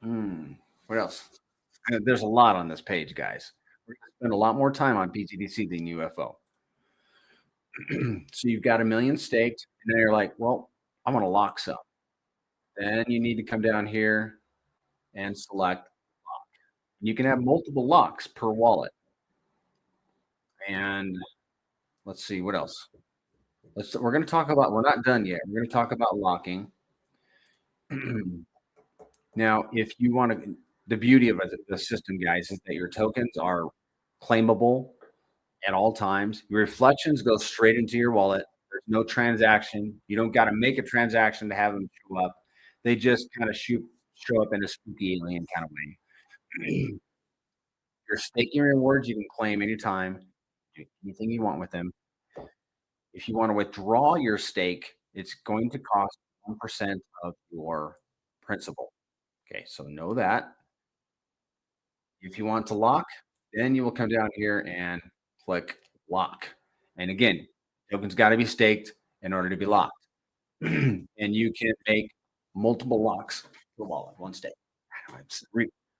[SPEAKER 1] What else? There's a lot on this page, guys. We're going to spend a lot more time on PTDC than UFO. So you've got 1 million staked, and then you're like, well, I want to lock some. Then you need to come down here and select lock. You can have multiple locks per wallet. And let's see, what else? We're going to talk about, we're not done yet. We're going to talk about locking. Now, if you want to, the beauty of the system, guys, is that your tokens are claimable at all times. Your reflections go straight into your wallet. There's no transaction. You don't got to make a transaction to have them show up. They just kind of show up in a spooky alien kind of way. Your staking rewards you can claim anytime, do anything you want with them. If you want to withdraw your stake, it's going to cost 1% of your principal. Okay, so know that. If you want to lock, then you will come down here and click lock. And again, token's got to be staked in order to be locked. And you can make multiple locks per wallet, one stake. I'm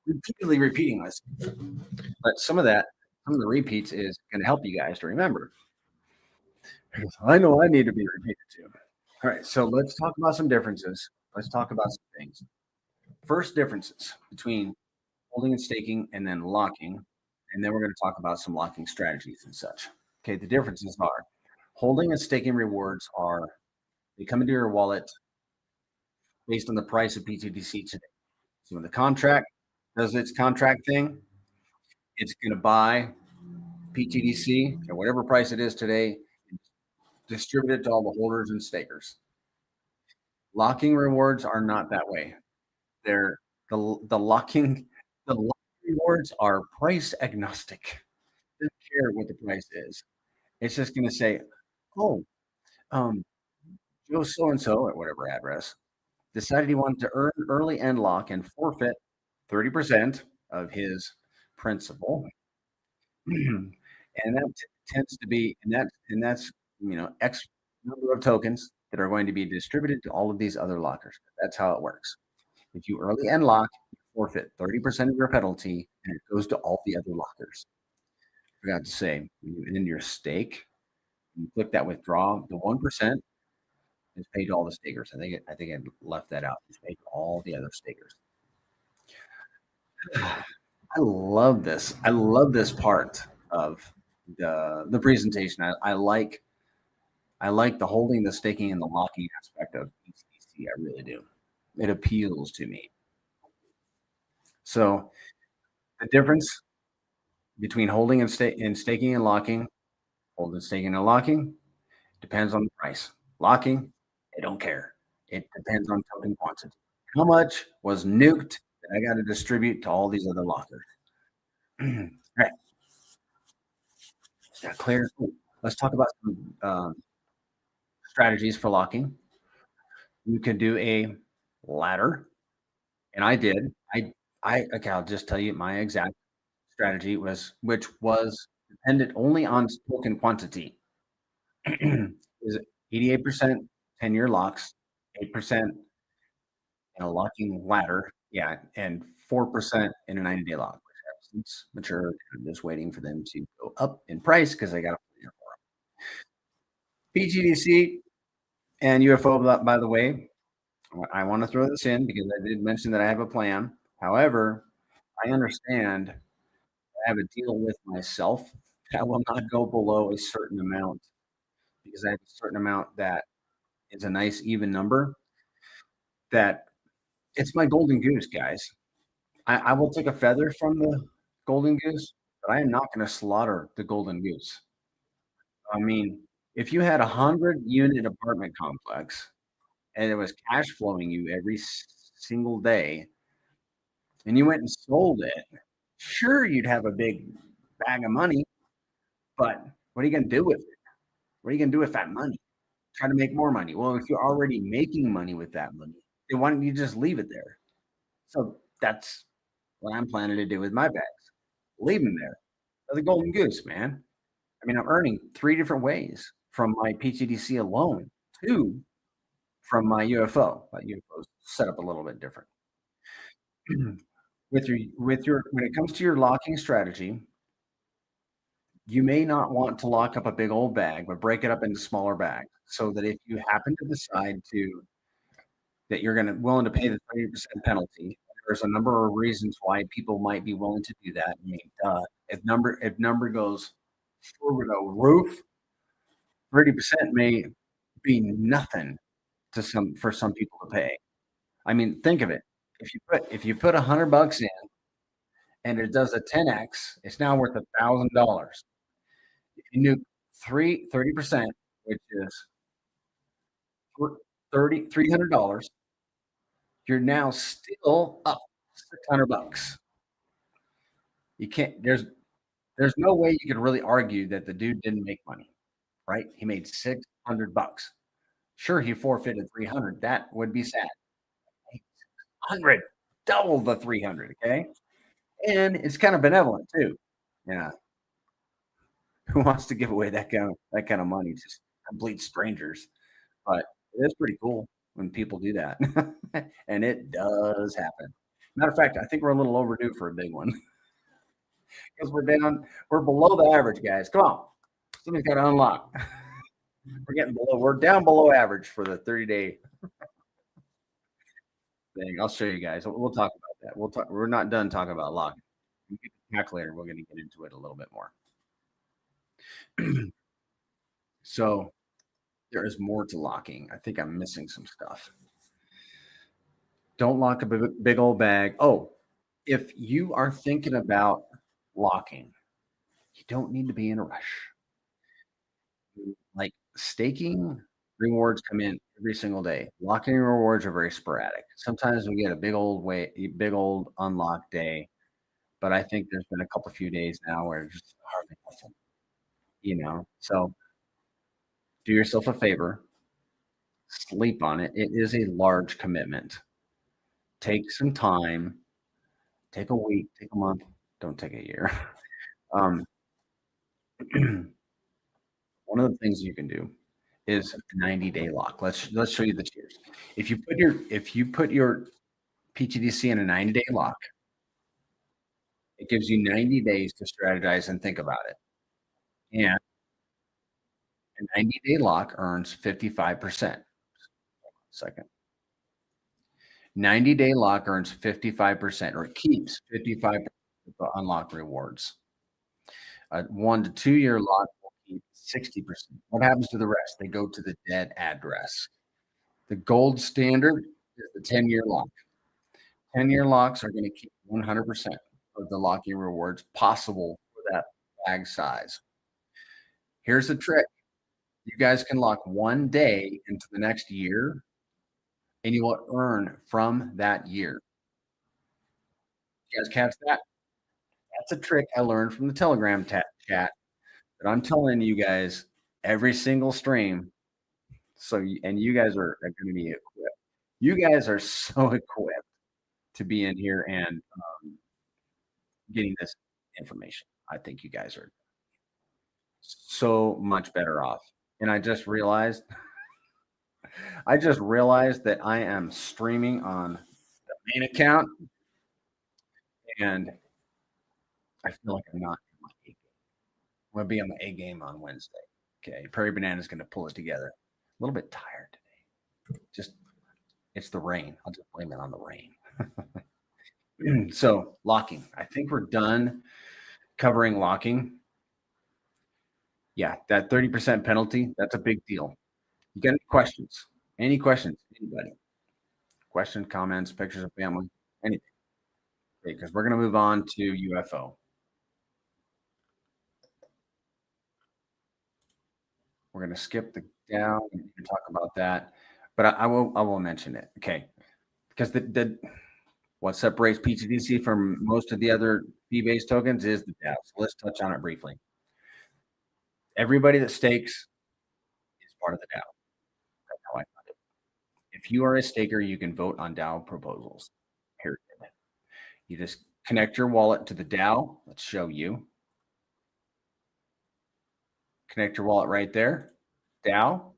[SPEAKER 1] repeatedly repeating this, but some of the repeats is going to help you guys to remember. I know I need to be repeated too. All right, so let's talk about some differences. Let's talk about some things. First, differences between holding and staking and then locking. And then we're going to talk about some locking strategies and such. Okay, the differences are holding and staking rewards they come into your wallet based on the price of PTDC today. So when the contract does its contract thing, it's going to buy PTDC at whatever price it is today, distribute it to all the holders and stakers. Locking rewards are not that way. They're the locking rewards are price agnostic. It doesn't care what the price is. It's just going to say, oh, Joe so and so at whatever address decided he wanted to earn early end lock and forfeit 30% of his principal. And that tends to be, and that's X number of tokens that are going to be distributed to all of these other lockers. That's how it works. If you early end lock, you forfeit 30% of your penalty, and it goes to all the other lockers. Forgot to say, when you end your stake, you click that withdraw. The 1% is paid to all the stakers. I think I left that out. It's paid to all the other stakers. I love this. I love this part of the presentation. I like the holding, the staking, and the locking aspect of PTDC. I really do. It appeals to me. So the difference between holding and staking and locking, holding, staking, and locking depends on the price. Locking, they don't care. It depends on token quantity. How much was nuked that I got to distribute to all these other lockers? All right. Is that clear? Let's talk about some strategies for locking. You can do a ladder, and I did. Okay, I'll just tell you my exact strategy which was dependent only on token quantity. Is 88% 10-year locks, 8% in a locking ladder, yeah, and 4% in a 90-day lock, which have since matured. I'm just waiting for them to go up in price because I got a plan for them. PTDC and UFO, by the way, I want to throw this in because I did mention that I have a plan. However, I understand I have a deal with myself that will not go below a certain amount because I have a certain amount that is a nice even number that it's my golden goose, guys. I will take a feather from the golden goose, but I am not going to slaughter the golden goose. I mean, if you had a 100-unit apartment complex and it was cash flowing you every single day, and you went and sold it, sure, you'd have a big bag of money, but what are you going to do with it? What are you going to do with that money? Try to make more money. Well, if you're already making money with that money, then why don't you just leave it there? So that's what I'm planning to do with my bags. Leave them there. They're the golden goose, man. I mean, I'm earning 3 different ways from my PTDC alone, 2 from my UFO. My UFO is set up a little bit different. When it comes to your locking strategy, you may not want to lock up a big old bag, but break it up into smaller bags so that if you happen to decide that you're willing to pay the 30% penalty, there's a number of reasons why people might be willing to do that. I mean, if number goes through the roof, 30% may be nothing for some people to pay. I mean, think of it. If you put $100 in and it does a 10x, it's now worth $1,000. If you knew 30%, which is $300, you're now still up $600. You can't. There's no way you could really argue that the dude didn't make money, right? He made $600. Sure, he forfeited 300. That would be sad. 100, double the 300. Okay, and it's kind of benevolent too. Yeah, who wants to give away that kind of money to complete strangers? But it is pretty cool when people do that, and it does happen. Matter of fact, I think we're a little overdue for a big one because we're below the average, guys. Come on, somebody's got to unlock. We're down below average for the 30-day thing. I'll show you guys. We'll talk about that. We're not done talking about locking. We get the calculator. We're going to get into it a little bit more. So there is more to locking. I think I'm missing some stuff. Don't lock a big old bag. Oh, if you are thinking about locking, you don't need to be in a rush. Like staking rewards come in every single day. Locking rewards are very sporadic. Sometimes we get a big old unlock day, but I think there's been a few days now where it's just hardly nothing, So do yourself a favor, sleep on it. It is a large commitment. Take some time, take a week, take a month, don't take a year. One of the things you can do is a 90-day lock. Let's show you the tiers. If you put your PTDC in a 90-day lock, it gives you 90 days to strategize and think about it. And a 90-day lock earns 55%. Second. 90-day lock earns 55%, or it keeps 55% of the unlock rewards. A 1 to 2 year lock will keep 60%. What happens to the rest? They go to the dead address. The gold standard is the 10-year lock. 10-year locks are going to keep 100% of the locking rewards possible for that bag size. Here's the trick. You guys can lock 1 day into the next year, and you will earn from that year. You guys catch that? That's a trick I learned from the Telegram chat that I'm telling you guys every single stream. So, and you guys are going to be equipped. You guys are so equipped to be in here and getting this information. I think you guys are so much better off. And I just realized that I am streaming on the main account, and I feel like I'm not in my A game. I'm gonna be on my A game on Wednesday. Okay, Prairie Banana is gonna pull it together. A little bit tired today. Just it's the rain. I'll just blame it on the rain. So locking. I think we're done covering locking. Yeah, that 30% penalty, that's a big deal. You got any questions? Any questions? Anybody? Questions, comments, pictures of family, anything. Okay, because we're going to move on to UFO. We're going to skip the down and talk about that, but I will mention it. Okay, because the what separates PTDC from most of the other fee-based tokens is the DAO. So let's touch on it briefly. Everybody that stakes is part of the DAO. That's how I found it. If you are a staker, you can vote on DAO proposals. Period. You just connect your wallet to the DAO. Let's show you. Connect your wallet right there, DAO.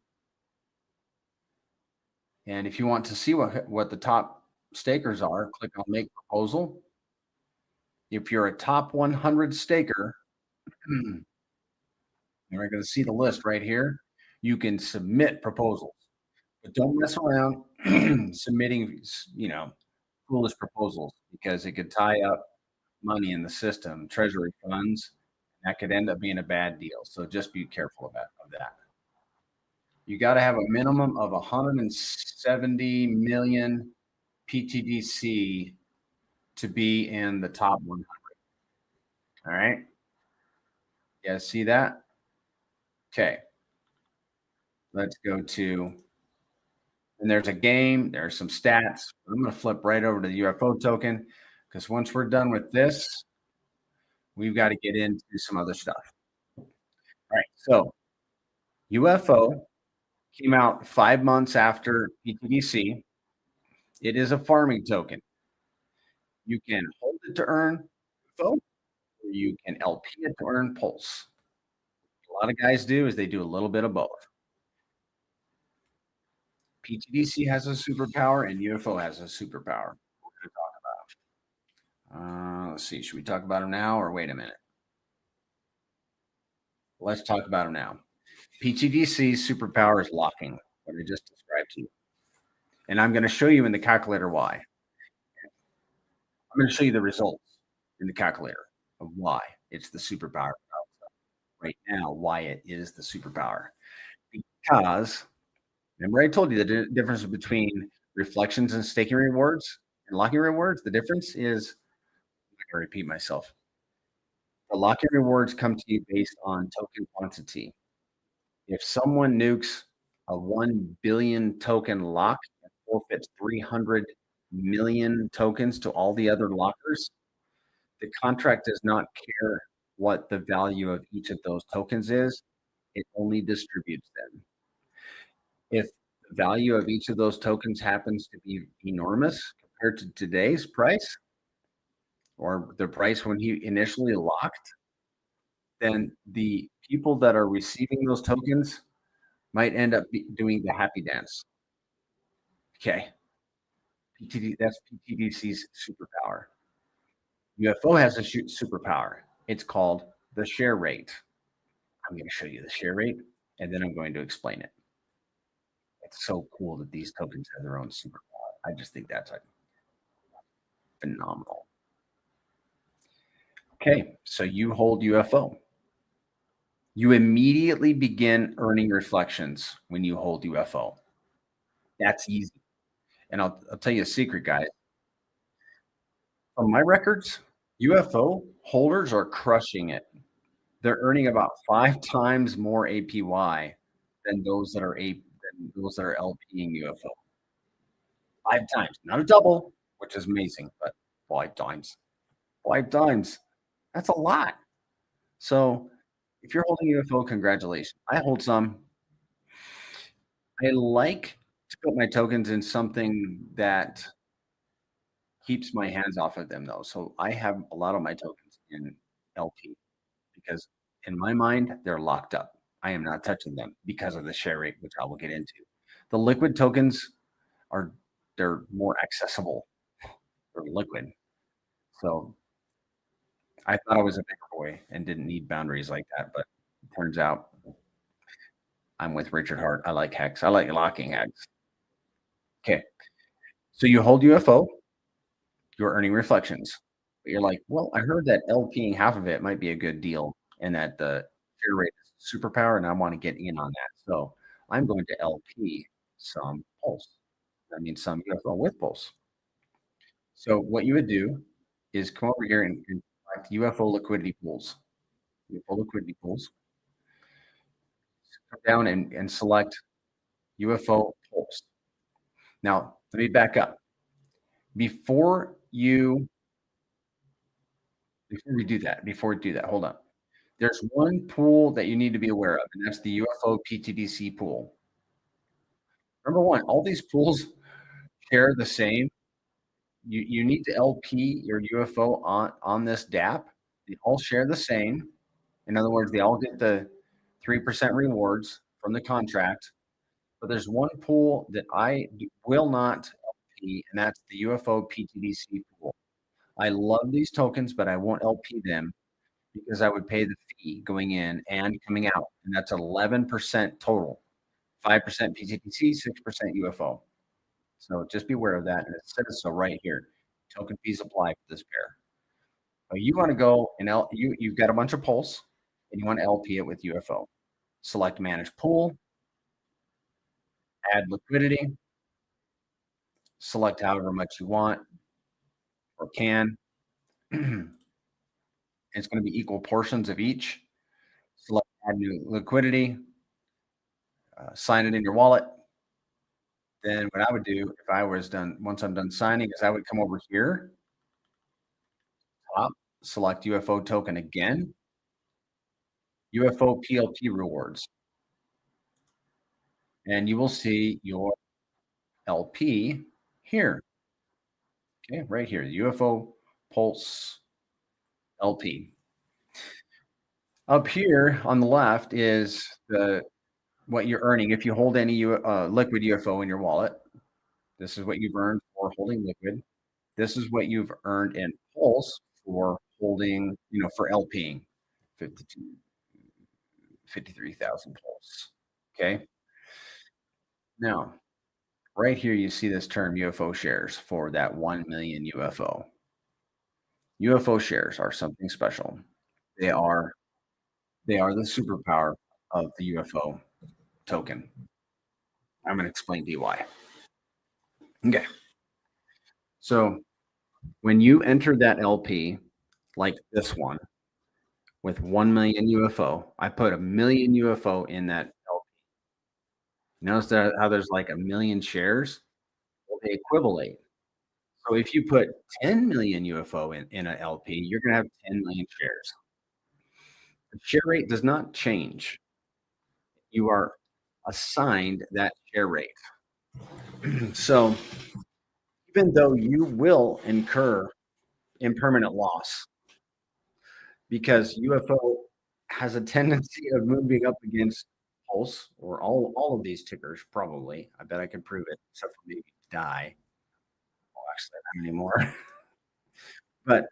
[SPEAKER 1] And if you want to see what the top stakers are, click on Make Proposal. If you're a top 100 staker, you're going to see the list right here. You can submit proposals, but don't mess around submitting, foolish proposals, because it could tie up money in the system, treasury funds. That could end up being a bad deal. So just be careful of that. You got to have a minimum of 170 million PTDC to be in the top 100. All right. You guys see that? Okay. Let's go to, and there's a game. There's some stats. I'm going to flip right over to the UFO token, because once we're done with this, we've got to get into some other stuff. All right. So UFO came out 5 months after PTDC. It is a farming token. You can hold it to earn UFO, or you can LP it to earn Pulse. A lot of guys do is they do a little bit of both. PTDC has a superpower and UFO has a superpower. We're going to talk about. Let's see. Should we talk about them now or wait a minute? Let's talk about them now. PTDC's superpower is locking, what I just described to you. And I'm going to show you in the calculator why. I'm going to show you the results in the calculator of why it's the superpower right now, why it is the superpower. Because remember I told you the difference between reflections and staking rewards and locking rewards? The difference is, I'm not going to repeat myself. The locking rewards come to you based on token quantity. If someone nukes a 1 billion token lock and forfeits 300 million tokens to all the other lockers, the contract does not care what the value of each of those tokens is. It only distributes them. If the value of each of those tokens happens to be enormous compared to today's price, or the price when he initially locked, then the people that are receiving those tokens might end up doing the happy dance. Okay. That's PTDC's superpower. UFO has a superpower. It's called the share rate. I'm going to show you the share rate, and then I'm going to explain it. It's so cool that these tokens have their own superpower. I just think that's like phenomenal. Okay, so you hold UFO. You immediately begin earning reflections when you hold UFO. That's easy. And I'll tell you a secret, guys. From my records, UFO holders are crushing it. They're earning about 5 times more APY than those that are LP'ing UFO. 5 times, not a double, which is amazing, but 5 times. 5 times. That's a lot. So if you're holding UFO, congratulations. I hold some. I like to put my tokens in something that keeps my hands off of them, though. So I have a lot of my tokens in LP because in my mind, they're locked up. I am not touching them because of the share rate, which I will get into. The liquid tokens they're more accessible. They're liquid. So I thought I was a big boy and didn't need boundaries like that, but it turns out I'm with Richard Hart. I like hex. I like locking hex. Okay. So you hold UFO, you're earning reflections. But you're like, well, I heard that LPing half of it might be a good deal and that the share rate is superpower and I want to get in on that. So I'm going to LP some pulse. That means some UFO with pulse. So what you would do is come over here and select UFO liquidity pools. UFO liquidity pools. Come down and select UFO pulse. Now, let me back up. Before we do that, hold on. There's one pool that you need to be aware of, and that's the UFO PTDC pool. Number one, all these pools share the same. You need to LP your UFO on this DApp. They all share the same. In other words, they all get the 3% rewards from the contract. But there's one pool that I will not LP, and that's the UFO PTDC pool. I love these tokens, but I won't LP them because I would pay the fee going in and coming out, and that's 11% total, 5% PTDC, 6% UFO. So just be aware of that, and it says so right here. Token fees apply for this pair. But you want to go and you've got a bunch of pulse, and you want to LP it with UFO. Select Manage Pool, add liquidity, select however much you want or can. It's going to be equal portions of each. Select Add New Liquidity, sign it in your wallet. Then what I would do if I was done, once I'm done signing, is I would come over here, top, select UFO token again, UFO PLP rewards. And you will see your LP here. Okay, right here, UFO Pulse LP. Up here on the left is what you're earning if you hold any liquid UFO in your wallet. This is what you've earned for holding liquid. This is what you've earned in Pulse for holding, for LPing, 53,000 Pulse. Okay. Now, right here, you see this term UFO shares for that 1 million UFO. UFO shares are something special. They are the superpower of the UFO token. I'm going to explain to you why. Okay. So when you enter that LP, like this one, with 1 million UFO, I put 1 million UFO in that LP. Notice how there's like 1 million shares? Well, they equivalate. So if you put 10 million UFO in an LP, you're going to have 10 million shares. The share rate does not change. You are assigned that share rate. So even though you will incur impermanent loss, because UFO has a tendency of moving up against Pulse or all of these tickers, probably. I bet I can prove it, except for maybe die. Oh, actually, not anymore. But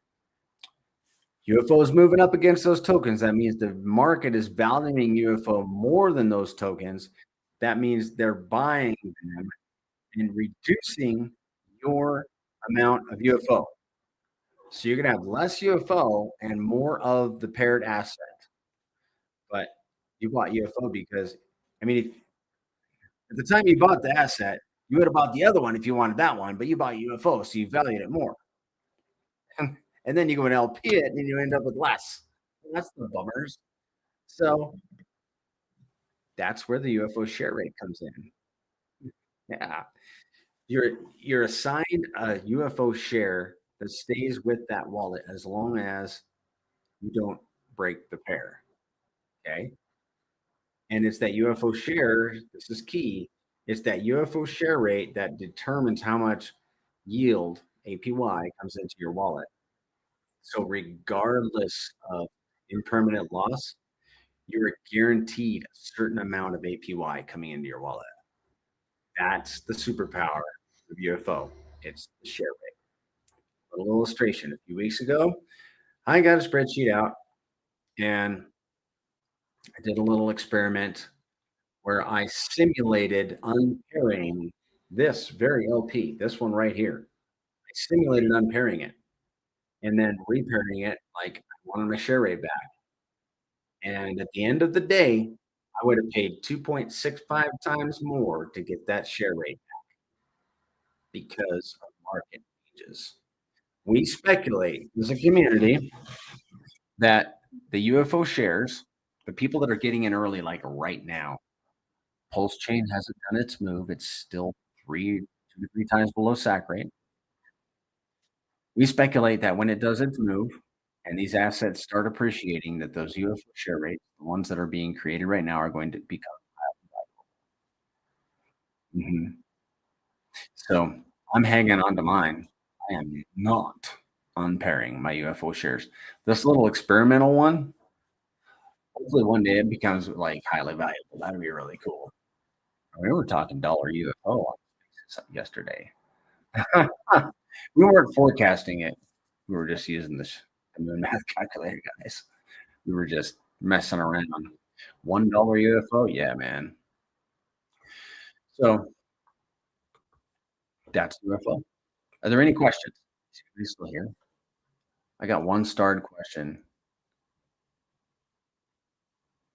[SPEAKER 1] UFO is moving up against those tokens. That means the market is valuing UFO more than those tokens. That means they're buying them and reducing your amount of UFO. So you're going to have less UFO and more of the paired asset. But you bought UFO because, at the time you bought the asset, you would have bought the other one if you wanted that one, but you bought UFO, so you valued it more. And then you go and LP it, and you end up with less. That's the bummers. So that's where the UFO share rate comes in. Yeah. You're assigned a UFO share that stays with that wallet as long as you don't break the pair. Okay. And it's that UFO share, this is key. It's that UFO share rate that determines how much yield APY comes into your wallet. So regardless of impermanent loss, you're guaranteed a certain amount of APY coming into your wallet. That's the superpower of UFO. It's the share rate. A little illustration. A few weeks ago, I got a spreadsheet out and I did a little experiment where I simulated unpairing this very LP, this one right here. I simulated unpairing it and then repairing it like I wanted my share rate back. And at the end of the day, I would have paid 2.65 times more to get that share rate because of market changes. We speculate as a community that the UFO shares, the people that are getting in early, like right now, Pulse Chain hasn't done its move. It's still 2 to 3 times below SAC rate. We speculate that when it does its move and these assets start appreciating, that those UFO share rates, the ones that are being created right now, are going to become. Mhm. So I'm hanging on to mine. I am not unpairing my UFO shares. This little experimental one, hopefully one day it becomes like highly valuable. That'd be really cool. We were talking dollar UFO yesterday. We weren't forecasting it. We were just using the moon math calculator, guys. We were just messing around. $1 UFO, yeah, man. So that's UFO. Are there any questions? Is anybody still here? I got one starred question.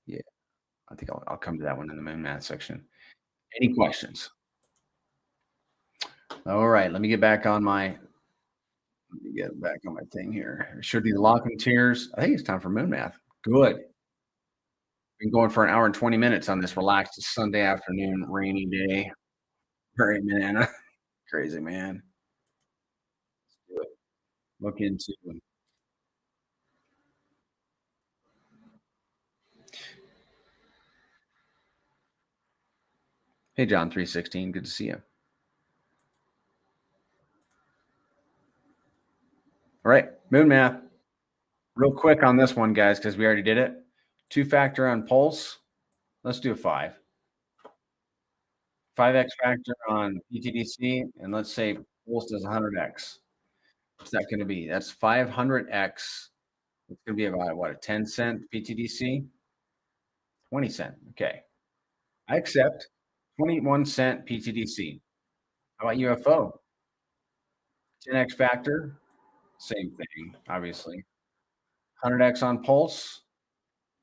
[SPEAKER 1] Yeah, I think I'll come to that one in the moon math section. Any questions? All right, let me get back on my thing here. Should be the lock and tears. I think it's time for moon math. Good. Been going for an hour and 20 minutes on this relaxed Sunday afternoon, rainy day. Very banana. Crazy, man. Let's do it. Look into. Hey, John 316. Good to see you. All right, moon math. Real quick on this one, guys, because we already did it. 2-factor on pulse. Let's do a 5. 5x factor on PTDC, and let's say pulse does 100x. What's that going to be? That's 500x. It's going to be about what, a 10-cent PTDC? 20-cent. Okay. I accept 21-cent PTDC. How about UFO? 10x factor, same thing, obviously. 100x on pulse.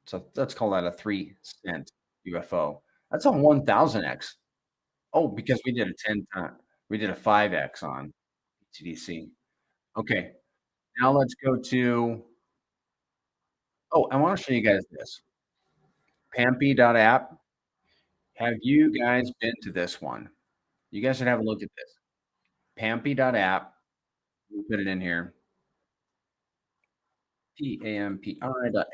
[SPEAKER 1] So let's call that a 3-cent UFO. That's on 1000x. Oh, because we did a 10 time. We did a 5x on PTDC. Okay. Now let's go to. Oh, I want to show you guys this. Pampy.app. Have you guys been to this one? You guys should have a look at this. Pampy.app. We put it in here. PAMPI.app.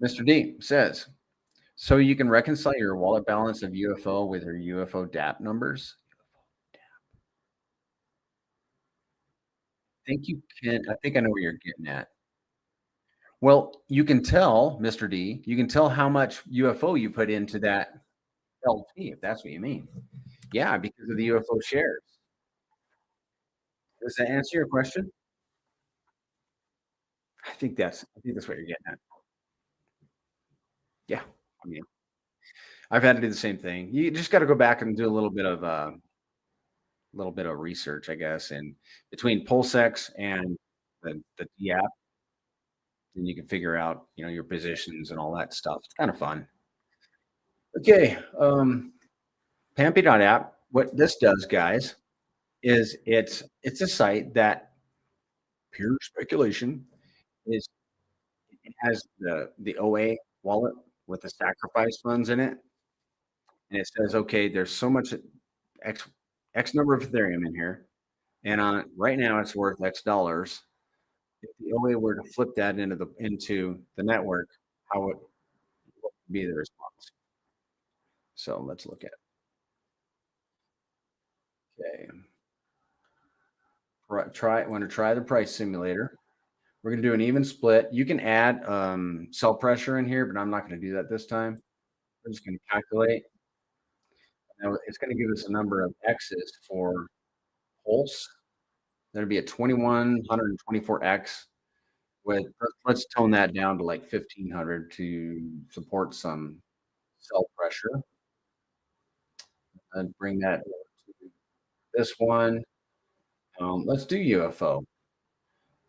[SPEAKER 1] Mr. D says, so you can reconcile your wallet balance of UFO with your UFO DApp numbers? I think you can. I think I know where you're getting at. Well, you can tell, Mr. D, you can tell how much UFO you put into that LP, if that's what you mean. Yeah, because of the UFO shares. Does that answer your question? I think that's what you're getting at. Yeah. I mean, I've had to do the same thing. You just got to go back and do a little bit of research, I guess, and between PulseX and the D app, then you can figure out, your positions and all that stuff. It's kind of fun. Okay. Pampy.app, what this does, guys, is it's a site that, pure speculation, is it has the OA wallet with the sacrifice funds in it. And it says, okay, there's so much X number of Ethereum in here. And on right now it's worth X dollars. If the OA were to flip that into the network, how would what would be the response? So let's look at it. Okay. Want to try the price simulator. We're going to do an even split. You can add sell pressure in here, but I'm not going to do that this time. We're just going to calculate. Now it's going to give us a number of X's for pulse. That'll be a 2124X with, let's tone that down to like 1500 to support some cell pressure. And bring that to this one. Let's do UFO.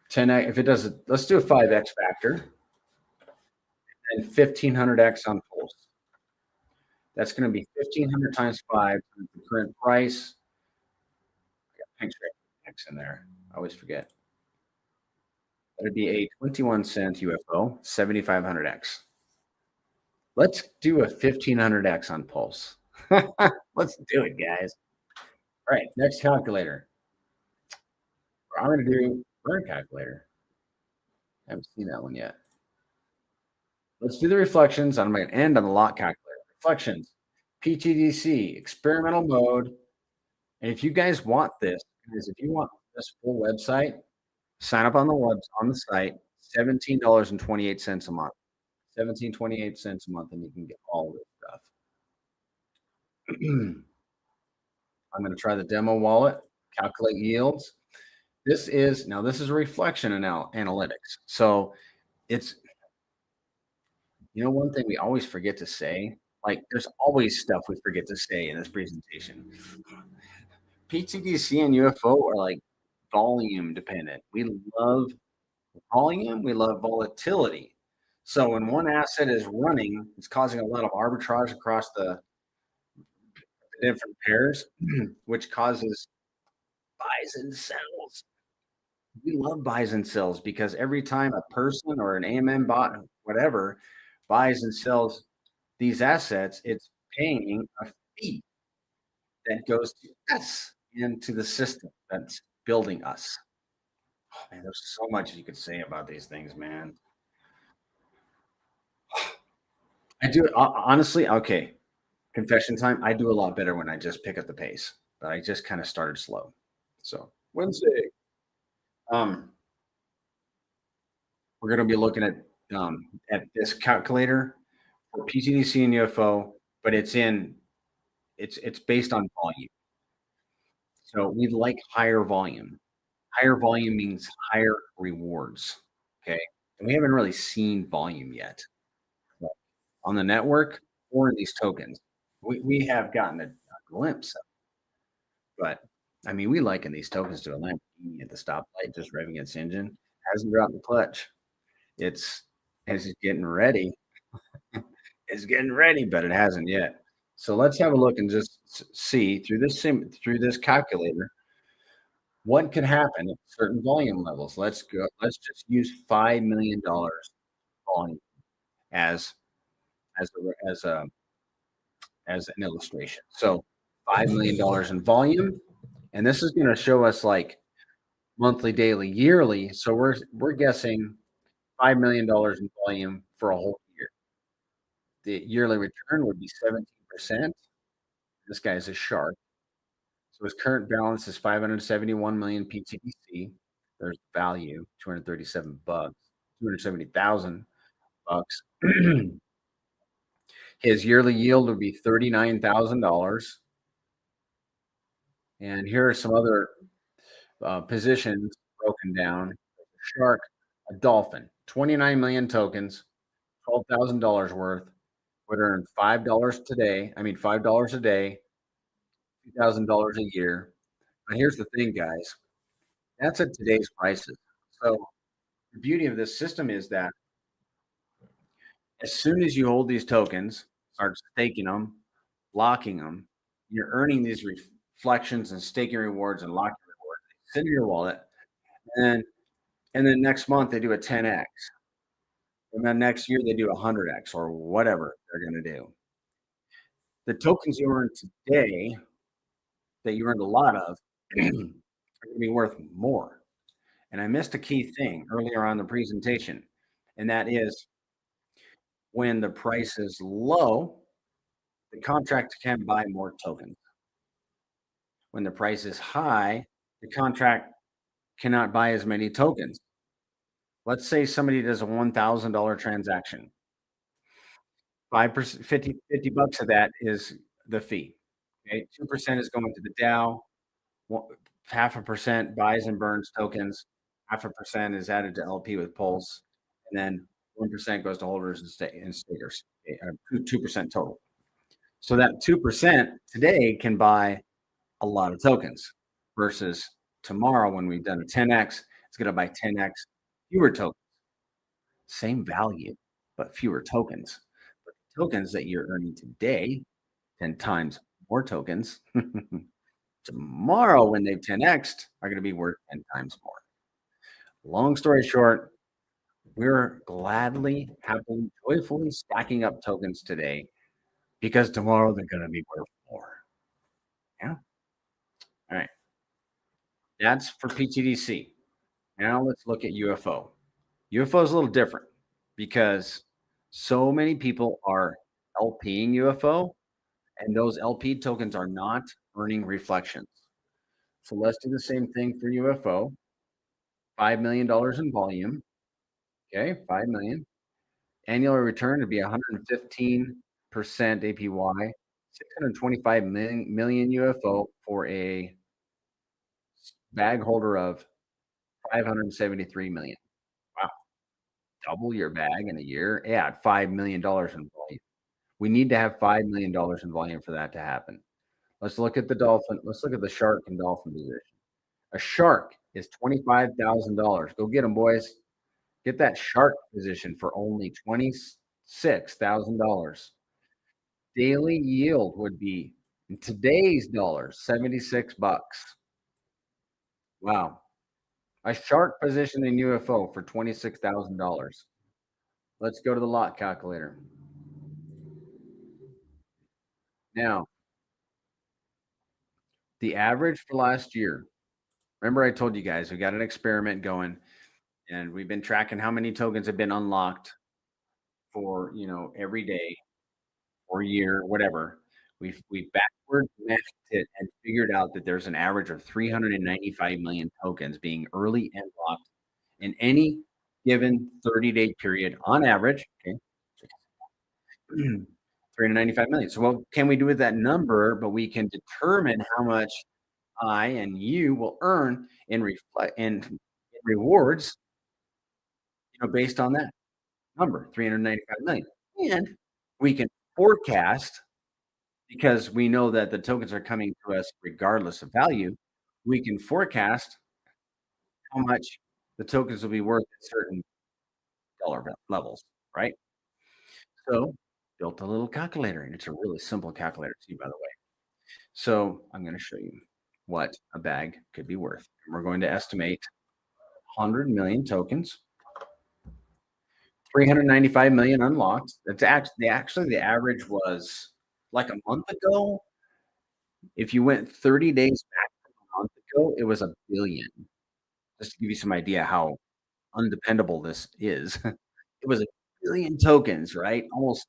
[SPEAKER 1] 10x, if it does, let's do a 5x factor and 1500x on pulse. That's going to be 1500 times 5 times the current price. I got X in there. I always forget. That'd be a 21-cent UFO, 7500x. Let's do a 1500x on pulse. Let's do it, guys. All right, next calculator. I'm going to do burn calculator. I haven't seen that one yet. Let's do the reflections. I'm going to end on the lot calculator. Reflections, PTDC, experimental mode. And if you guys want this, if you want this full website, sign up on the site, $17.28 a month. $17.28 a month, and you can get all this stuff. I'm going to try the demo wallet, calculate yields. This is a reflection analytics. So it's, one thing we always forget to say, like there's always stuff we forget to say in this presentation. PTDC and UFO are like volume dependent. We love volume, we love volatility. So when one asset is running, it's causing a lot of arbitrage across the different pairs, which causes buys and sells. We love buys and sells because every time a person or an AMM bot, whatever, buys and sells these assets, it's paying a fee that goes to us into the system that's building us. Oh, man, there's so much you could say about these things, man. I do honestly. Okay, confession time. I do a lot better when I just pick up the pace, but I just kind of started slow. So Wednesday, we're going to be looking at this calculator for PTDC and UFO, but it's based on volume. So we like higher volume. Higher volume means higher rewards. Okay, and we haven't really seen volume yet on the network or in these tokens. We have gotten a glimpse of it. But I mean, we liken these tokens to a Lamborghini at the stoplight, just revving its engine. Hasn't dropped the clutch. It's getting ready. It's getting ready, but it hasn't yet. So let's have a look and just see through this calculator what could happen at certain volume levels. Let's just use $5 million volume as an illustration. So $5 million in volume, and this is going to show us like monthly, daily, yearly. So we're guessing $5 million in volume for a whole year. The yearly return would be 17%. This guy is a shark. So his current balance is 571 million PTDC. There's value, 237 bucks, 270,000 bucks. His yearly yield would be $39,000. And here are some other positions broken down. A shark, a dolphin, 29 million tokens, $12,000 worth, would earn $5 today. I mean, $5 a day, $2,000 a year. But here's the thing, guys. That's at today's prices. So the beauty of this system is that as soon as you hold these tokens, start staking them, locking them, you're earning these reflections and staking rewards and locking rewards. Sit in your wallet, and then next month they do a 10x, and then next year they do a 100x or whatever they're going to do. The tokens you earn today that you earned a lot of are going to be worth more. And I missed a key thing earlier on the presentation, and that is when the price is low, the contract can buy more tokens. When the price is high, the contract cannot buy as many tokens. Let's say somebody does a $1,000 transaction. 5%, 50 bucks of that is the fee. Okay. 2% is going to the DAO. 0.5% buys and burns tokens. 0.5% is added to LP with Pulse. And then 1% goes to holders and stakers. 2% total. So that 2% today can buy a lot of tokens versus tomorrow when we've done a 10x, it's going to buy 10x fewer tokens. Same value, but fewer tokens. But the tokens that you're earning today, 10 times more tokens, tomorrow when they've 10x'd are going to be worth 10 times more. Long story short, we're gladly, happily, joyfully stacking up tokens today because tomorrow they're going to be worth more. Yeah. All right. That's for PTDC. Now let's look at UFO. UFO is a little different because so many people are LP'ing UFO, and those LP tokens are not earning reflections. So let's do the same thing for UFO. $5 million in volume. Okay, 5 million. Annual return to be 115% APY, 625 million UFO for a bag holder of 573 million. Wow. Double your bag in a year. Yeah, at $5 million in volume. We need to have $5 million in volume for that to happen. Let's look at the dolphin. Let's look at the shark and dolphin position. A shark is $25,000. Go get them, boys. Get that shark position for only $26,000. Daily yield would be in today's dollars, 76 bucks. Wow. A shark position in UFO for $26,000. Let's go to the lot calculator. Now, the average for last year. Remember I told you guys we got an experiment going and we've been tracking how many tokens have been unlocked for, every day or year, whatever. We've backward matched it and figured out that there's an average of 395 million tokens being early unlocked in any given 30-day period on average. Okay. 395 million. So what can we do with that number? But we can determine how much I and you will earn in rewards, based on that number, 395 million. And we can forecast, because we know that the tokens are coming to us regardless of value, we can forecast how much the tokens will be worth at certain dollar levels, right? So built a little calculator, and it's a really simple calculator too, by the way. So I'm going to show you what a bag could be worth. We're going to estimate 100 million tokens, 395 million unlocked. That's actually the average was like a month ago. If you went 30 days back from a month ago, it was 1 billion. Just to give you some idea how undependable this is. It was 1 billion tokens, right? Almost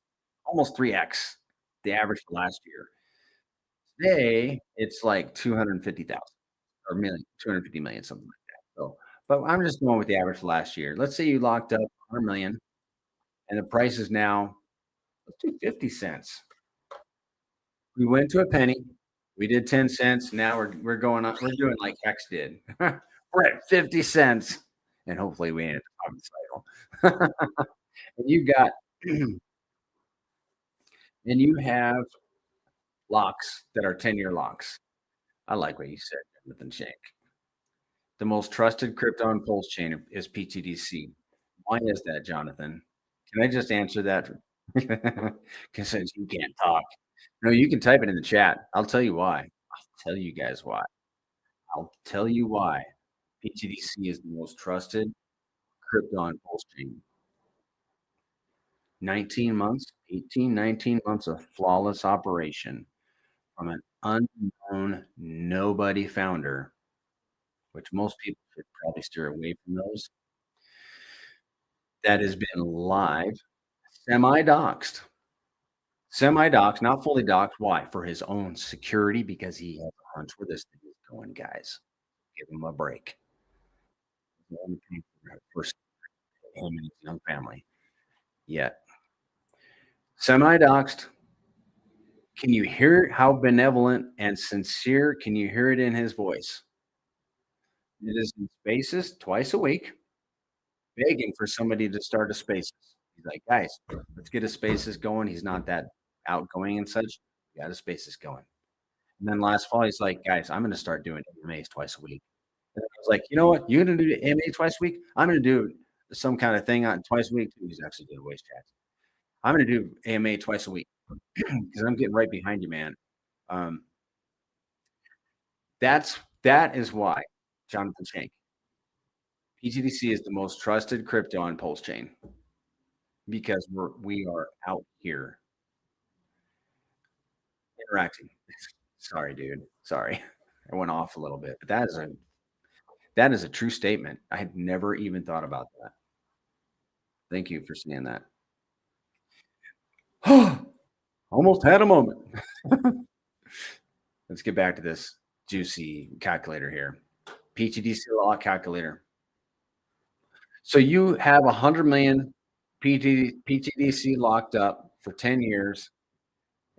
[SPEAKER 1] 3x the average for last year. Today, it's like 250,000 or 250 million, something like that. So, but I'm just going with the average for last year. Let's say you locked up 100 million and the price is now, let's do 50 cents. We went to a penny. We did 10 cents. Now we're going up. We're doing like Hex did. We're at 50 cents. And hopefully we ain't at the top of the cycle. And you got, and you have locks that are 10-year locks. I like what you said, Jonathan Shank. The most trusted crypto and pulse chain is PTDC. Why is that, Jonathan? Can I just answer that? Because since you can't talk. No, you can type it in the chat. I'll tell you why. I'll tell you guys why. I'll tell you why. PTDC is the most trusted crypto and pulse chain. 19 months of flawless operation from an unknown nobody founder, which most people should probably steer away from those, that has been live, semi-doxed, not fully doxed. Why? For his own security, because he has a hunch where this thing is going, guys. Give him a break. for him and his young family. Yet, semi-doxed. Can you hear how benevolent and sincere? Can you hear it in his voice? It is in spaces twice a week, begging for somebody to start a spaces. He's like, guys, let's get a spaces going. He's not that outgoing and such. We got a spaces going. And then last fall, he's like, guys, I'm going to start doing AMAs twice a week. And I was like, you know what? You're going to do AMA twice a week? I'm going to do some kind of thing on twice a week. He's actually doing waste chats. I'm going to do AMA twice a week because I'm getting right behind you, man. Um, that is why Jonathan Shank, PTDC is the most trusted crypto on Pulse Chain because we are out here interacting. Sorry, dude. Sorry, I went off a little bit, but that is a true statement. I had never even thought about that. Thank you for saying that. Almost had a moment. Let's get back to this juicy calculator here. PTDC law calculator. So you have 100 million PTDC locked up for 10 years,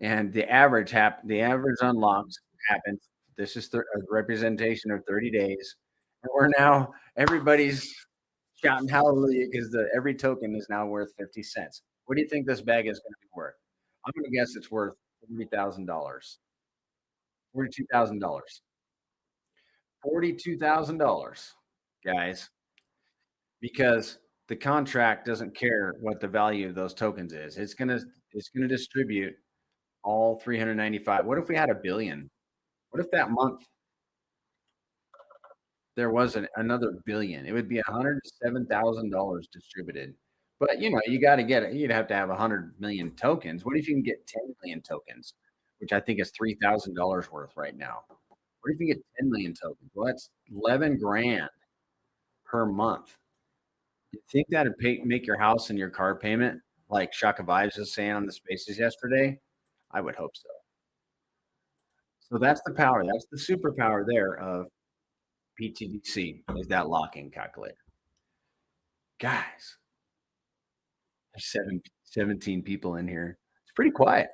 [SPEAKER 1] and the average unlocks happened. This is a representation of 30 days, and we're now everybody's shouting hallelujah because every token is now worth 50 cents. What do you think this bag is going to be worth? I'm going to guess it's worth $40,000, $42,000, $42,000, guys, because the contract doesn't care what the value of those tokens is. It's gonna distribute all 395. What if we had $1 billion? What if that month there was another billion? It would be $107,000 distributed. But you got to get it. You'd have to have 100 million tokens. What if you can get 10 million tokens, which I think is $3,000 worth right now? What if you get 10 million tokens? Well, that's 11 grand per month. You think that'd make your house and your car payment, like Shaka Vibes was saying on the spaces yesterday? I would hope so. So that's the power. That's the superpower there of PTDC, is that locking calculator. Guys, there's 17 people in here. It's pretty quiet.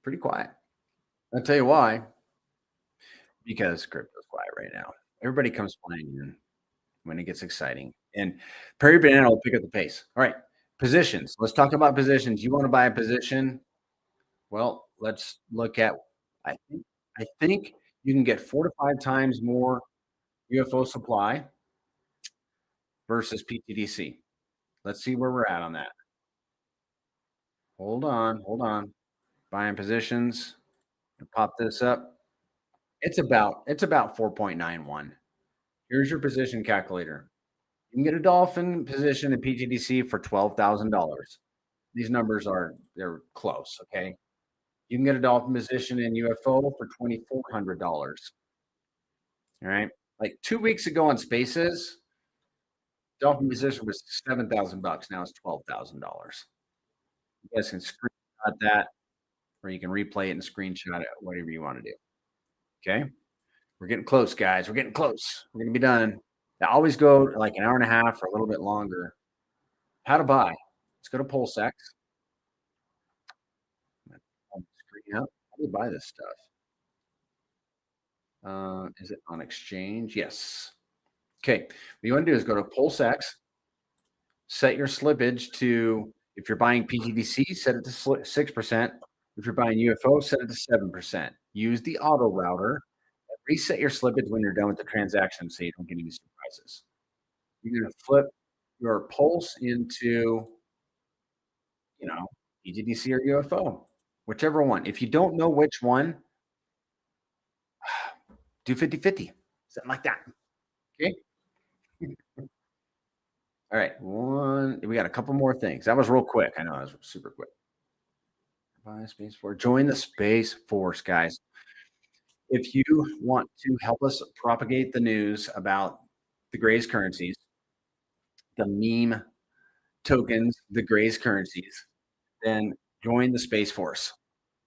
[SPEAKER 1] Pretty quiet. I'll tell you why. Because crypto's quiet right now. Everybody comes playing in when it gets exciting. And Perry Banana will pick up the pace. All right. Positions. Let's talk about positions. You want to buy a position? Well, let's look at, I think you can get 4 to 5 times more UFO supply versus PTDC. Let's see where we're at on that. Hold on. Buying positions. Pop this up. It's about 4.91. Here's your position calculator. You can get a dolphin position in PTDC for $12,000. These numbers they're close, okay? You can get a dolphin position in UFO for $2,400. All right. Like 2 weeks ago on Spaces, dolphin position was $7,000. Now it's $12,000. You guys can screenshot that, or you can replay it and screenshot it, whatever you want to do. Okay. We're getting close, guys. We're getting close. We're going to be done. I always go like an hour and a half or a little bit longer. How to buy. Let's go to PulseX. How do you buy this stuff? Is it on exchange? Yes. Okay. What you want to do is go to PulseX, set your slippage to, if you're buying PTDC, set it to 6%. If you're buying UFO, set it to 7%. Use the auto router. Reset your slippage when you're done with the transaction so you don't get any surprises. You're going to flip your Pulse into, PTDC or UFO, whichever one. If you don't know which one, do 50-50, something like that. Okay. All right. We got a couple more things. That was real quick. I know that was super quick. Buy Space Force. Join the Space Force, guys. If you want to help us propagate the news about the Grays currencies, the meme tokens, the Grays currencies, then join the Space Force.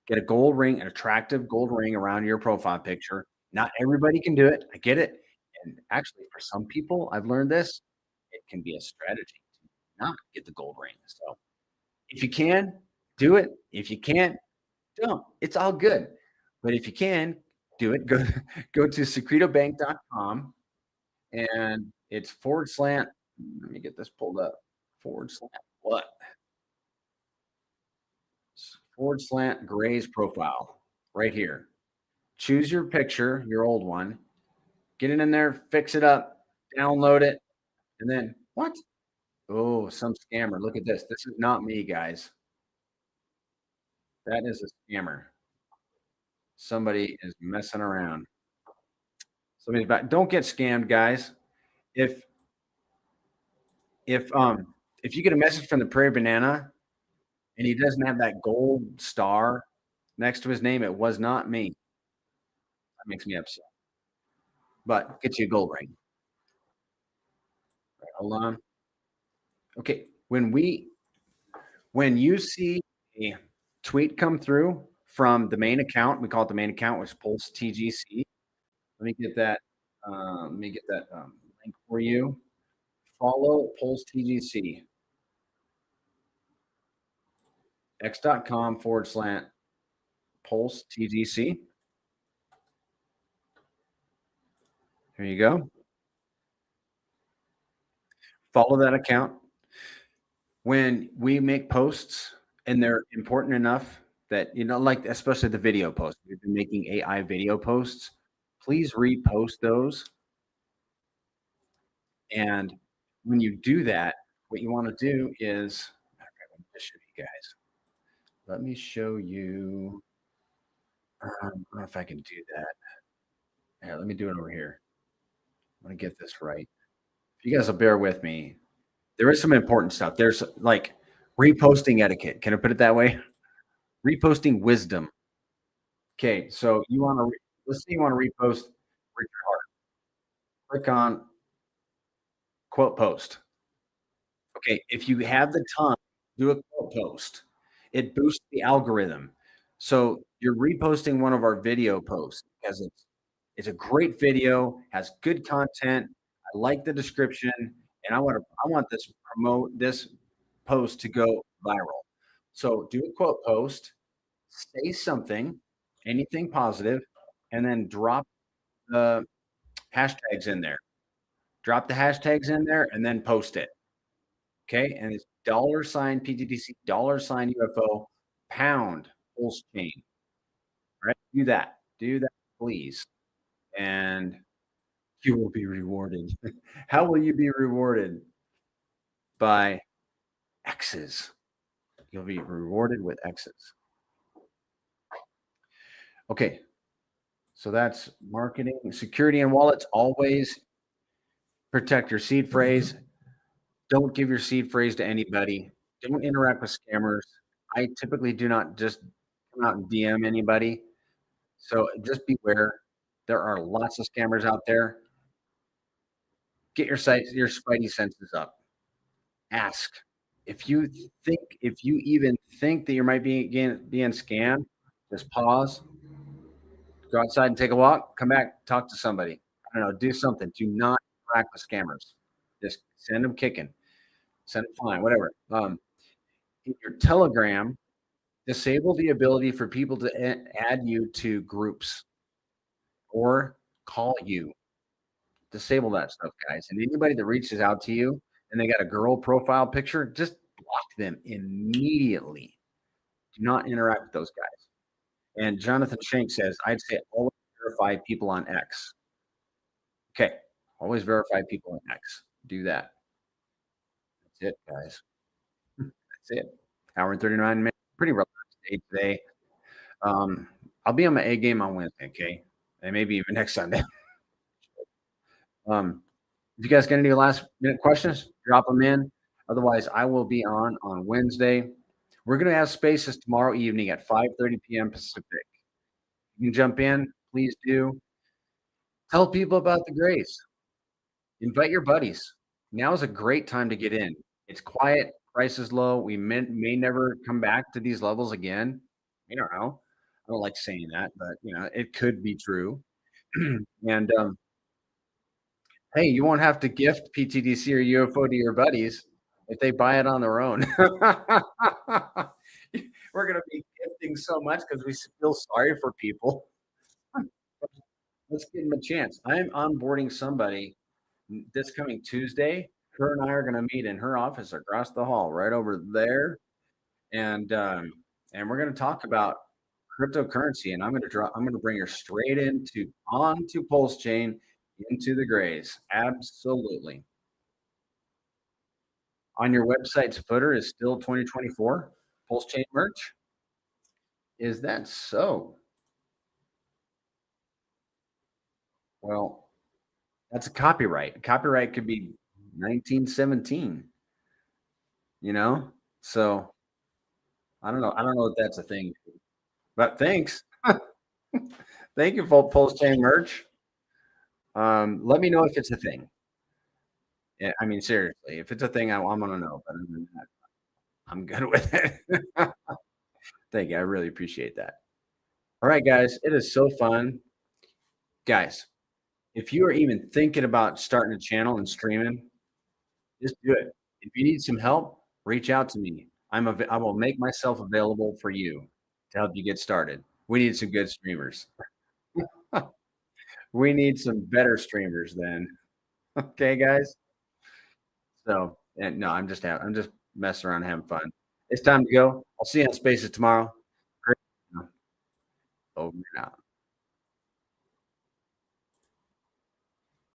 [SPEAKER 1] Get a gold ring, an attractive gold ring around your profile picture. Not everybody can do it. I get it. And actually, for some people, I've learned this, it can be a strategy to not get the gold ring. So if you can, do it. If you can't, don't. It's all good. But if you can, do it. Go to secretobank.com and it's forward slant. Let me get this pulled up. Forward slant what? Forward slant Gray's profile right here. Choose your picture, your old one. Get it in there, fix it up, download it, and then what? Oh, some scammer. Look at this. This is not me, guys. That is a scammer. Somebody is messing around. Somebody's back. Don't get scammed, guys. If if um if you get a message from the Prairie Banana and he doesn't have that gold star next to his name, it was not me. That makes me upset. But get you a gold ring. Right, hold on. Okay. When you see a tweet come through from the main account, we call it the main account, which is PulseTGC. Let me get that. Link for you. Follow PulseTGC. x.com/PulseTGC. Here you go. Follow that account. When we make posts and they're important enough that, like especially the video posts, we've been making AI video posts, please repost those. And when you do that, what you want to do is, let me show you guys. Let me show you. I don't know if I can do that. Yeah, let me do it over here. I'm going to get this right. If you guys will bear with me, there is some important stuff. There's like reposting etiquette. Can I put it that way? Reposting wisdom. Okay, so you want to, let's say you want to repost Richard Hart. Click on quote post. Okay, if you have the time, do a quote post. It boosts the algorithm. So you're reposting one of our video posts because it's a great video, has good content. I like the description, and I want this post to go viral. So do a quote post, say something, anything positive, and then drop the hashtags in there. Drop the hashtags in there and then post it. Okay, and it's $PTDC, $UFO, pound pulse chain. Right? Do that, please, and you will be rewarded. How will you be rewarded? By X's. You'll be rewarded with X's. Okay, so that's marketing, security, and wallets. Always protect your seed phrase. Don't give your seed phrase to anybody. Don't interact with scammers. I typically do not just come out and DM anybody. So just beware. There are lots of scammers out there. Get your spidey senses up. Ask. If you even think that you might be being scammed, just pause. Go outside and take a walk. Come back, talk to somebody. I don't know, do something. Do not interact with scammers. Just send them kicking. Send them flying, whatever. In your Telegram, disable the ability for people to add you to groups or call you. Disable that stuff, guys. And anybody that reaches out to you and they got a girl profile picture, just block them immediately. Do not interact with those guys. And Jonathan Shank says, I'd say always verify people on X. Okay, always verify people on X. Do that. That's it, guys. That's it. Hour and 39 minutes. Pretty relaxed day today. I'll be on my A game on Wednesday, okay? And maybe even next Sunday. If you guys got any last minute questions, drop them in. Otherwise, I will be on Wednesday. We're going to have spaces tomorrow evening at 5:30 p.m. Pacific. You can jump in. Please do. Tell people about the Grace. Invite your buddies. Now is a great time to get in. It's quiet. Price is low. We may never come back to these levels again. I don't know. I don't like saying that, but it could be true. And Hey, you won't have to gift PTDC or UFO to your buddies if they buy it on their own. We're going to be gifting so much because we feel sorry for people. Let's give them a chance. I'm onboarding somebody this coming Tuesday. Her and I are going to meet in her office across the hall, right over there, and we're going to talk about cryptocurrency. And I'm going to bring her straight onto Pulse Chain, into the grays. Absolutely. On your website's footer is still 2024 Pulse Chain merch. Is that so? Well, that's a copyright. Copyright could be 1917. You know, so I don't know. I don't know if that's a thing, but thanks. Thank you for Pulse Chain merch. Let me know if it's a thing. Yeah, I mean, seriously, if it's a thing, I'm gonna know. But other than that, I'm good with it. Thank you. I really appreciate that. All right, guys, it is so fun, guys. If you are even thinking about starting a channel and streaming, just do it. If you need some help, reach out to me. I will make myself available for you to help you get started. We need some good streamers. We need some better streamers then. Okay, guys. So, and no, I'm just messing around, having fun. It's time to go. I'll see you on Spaces tomorrow. Great. Over and out.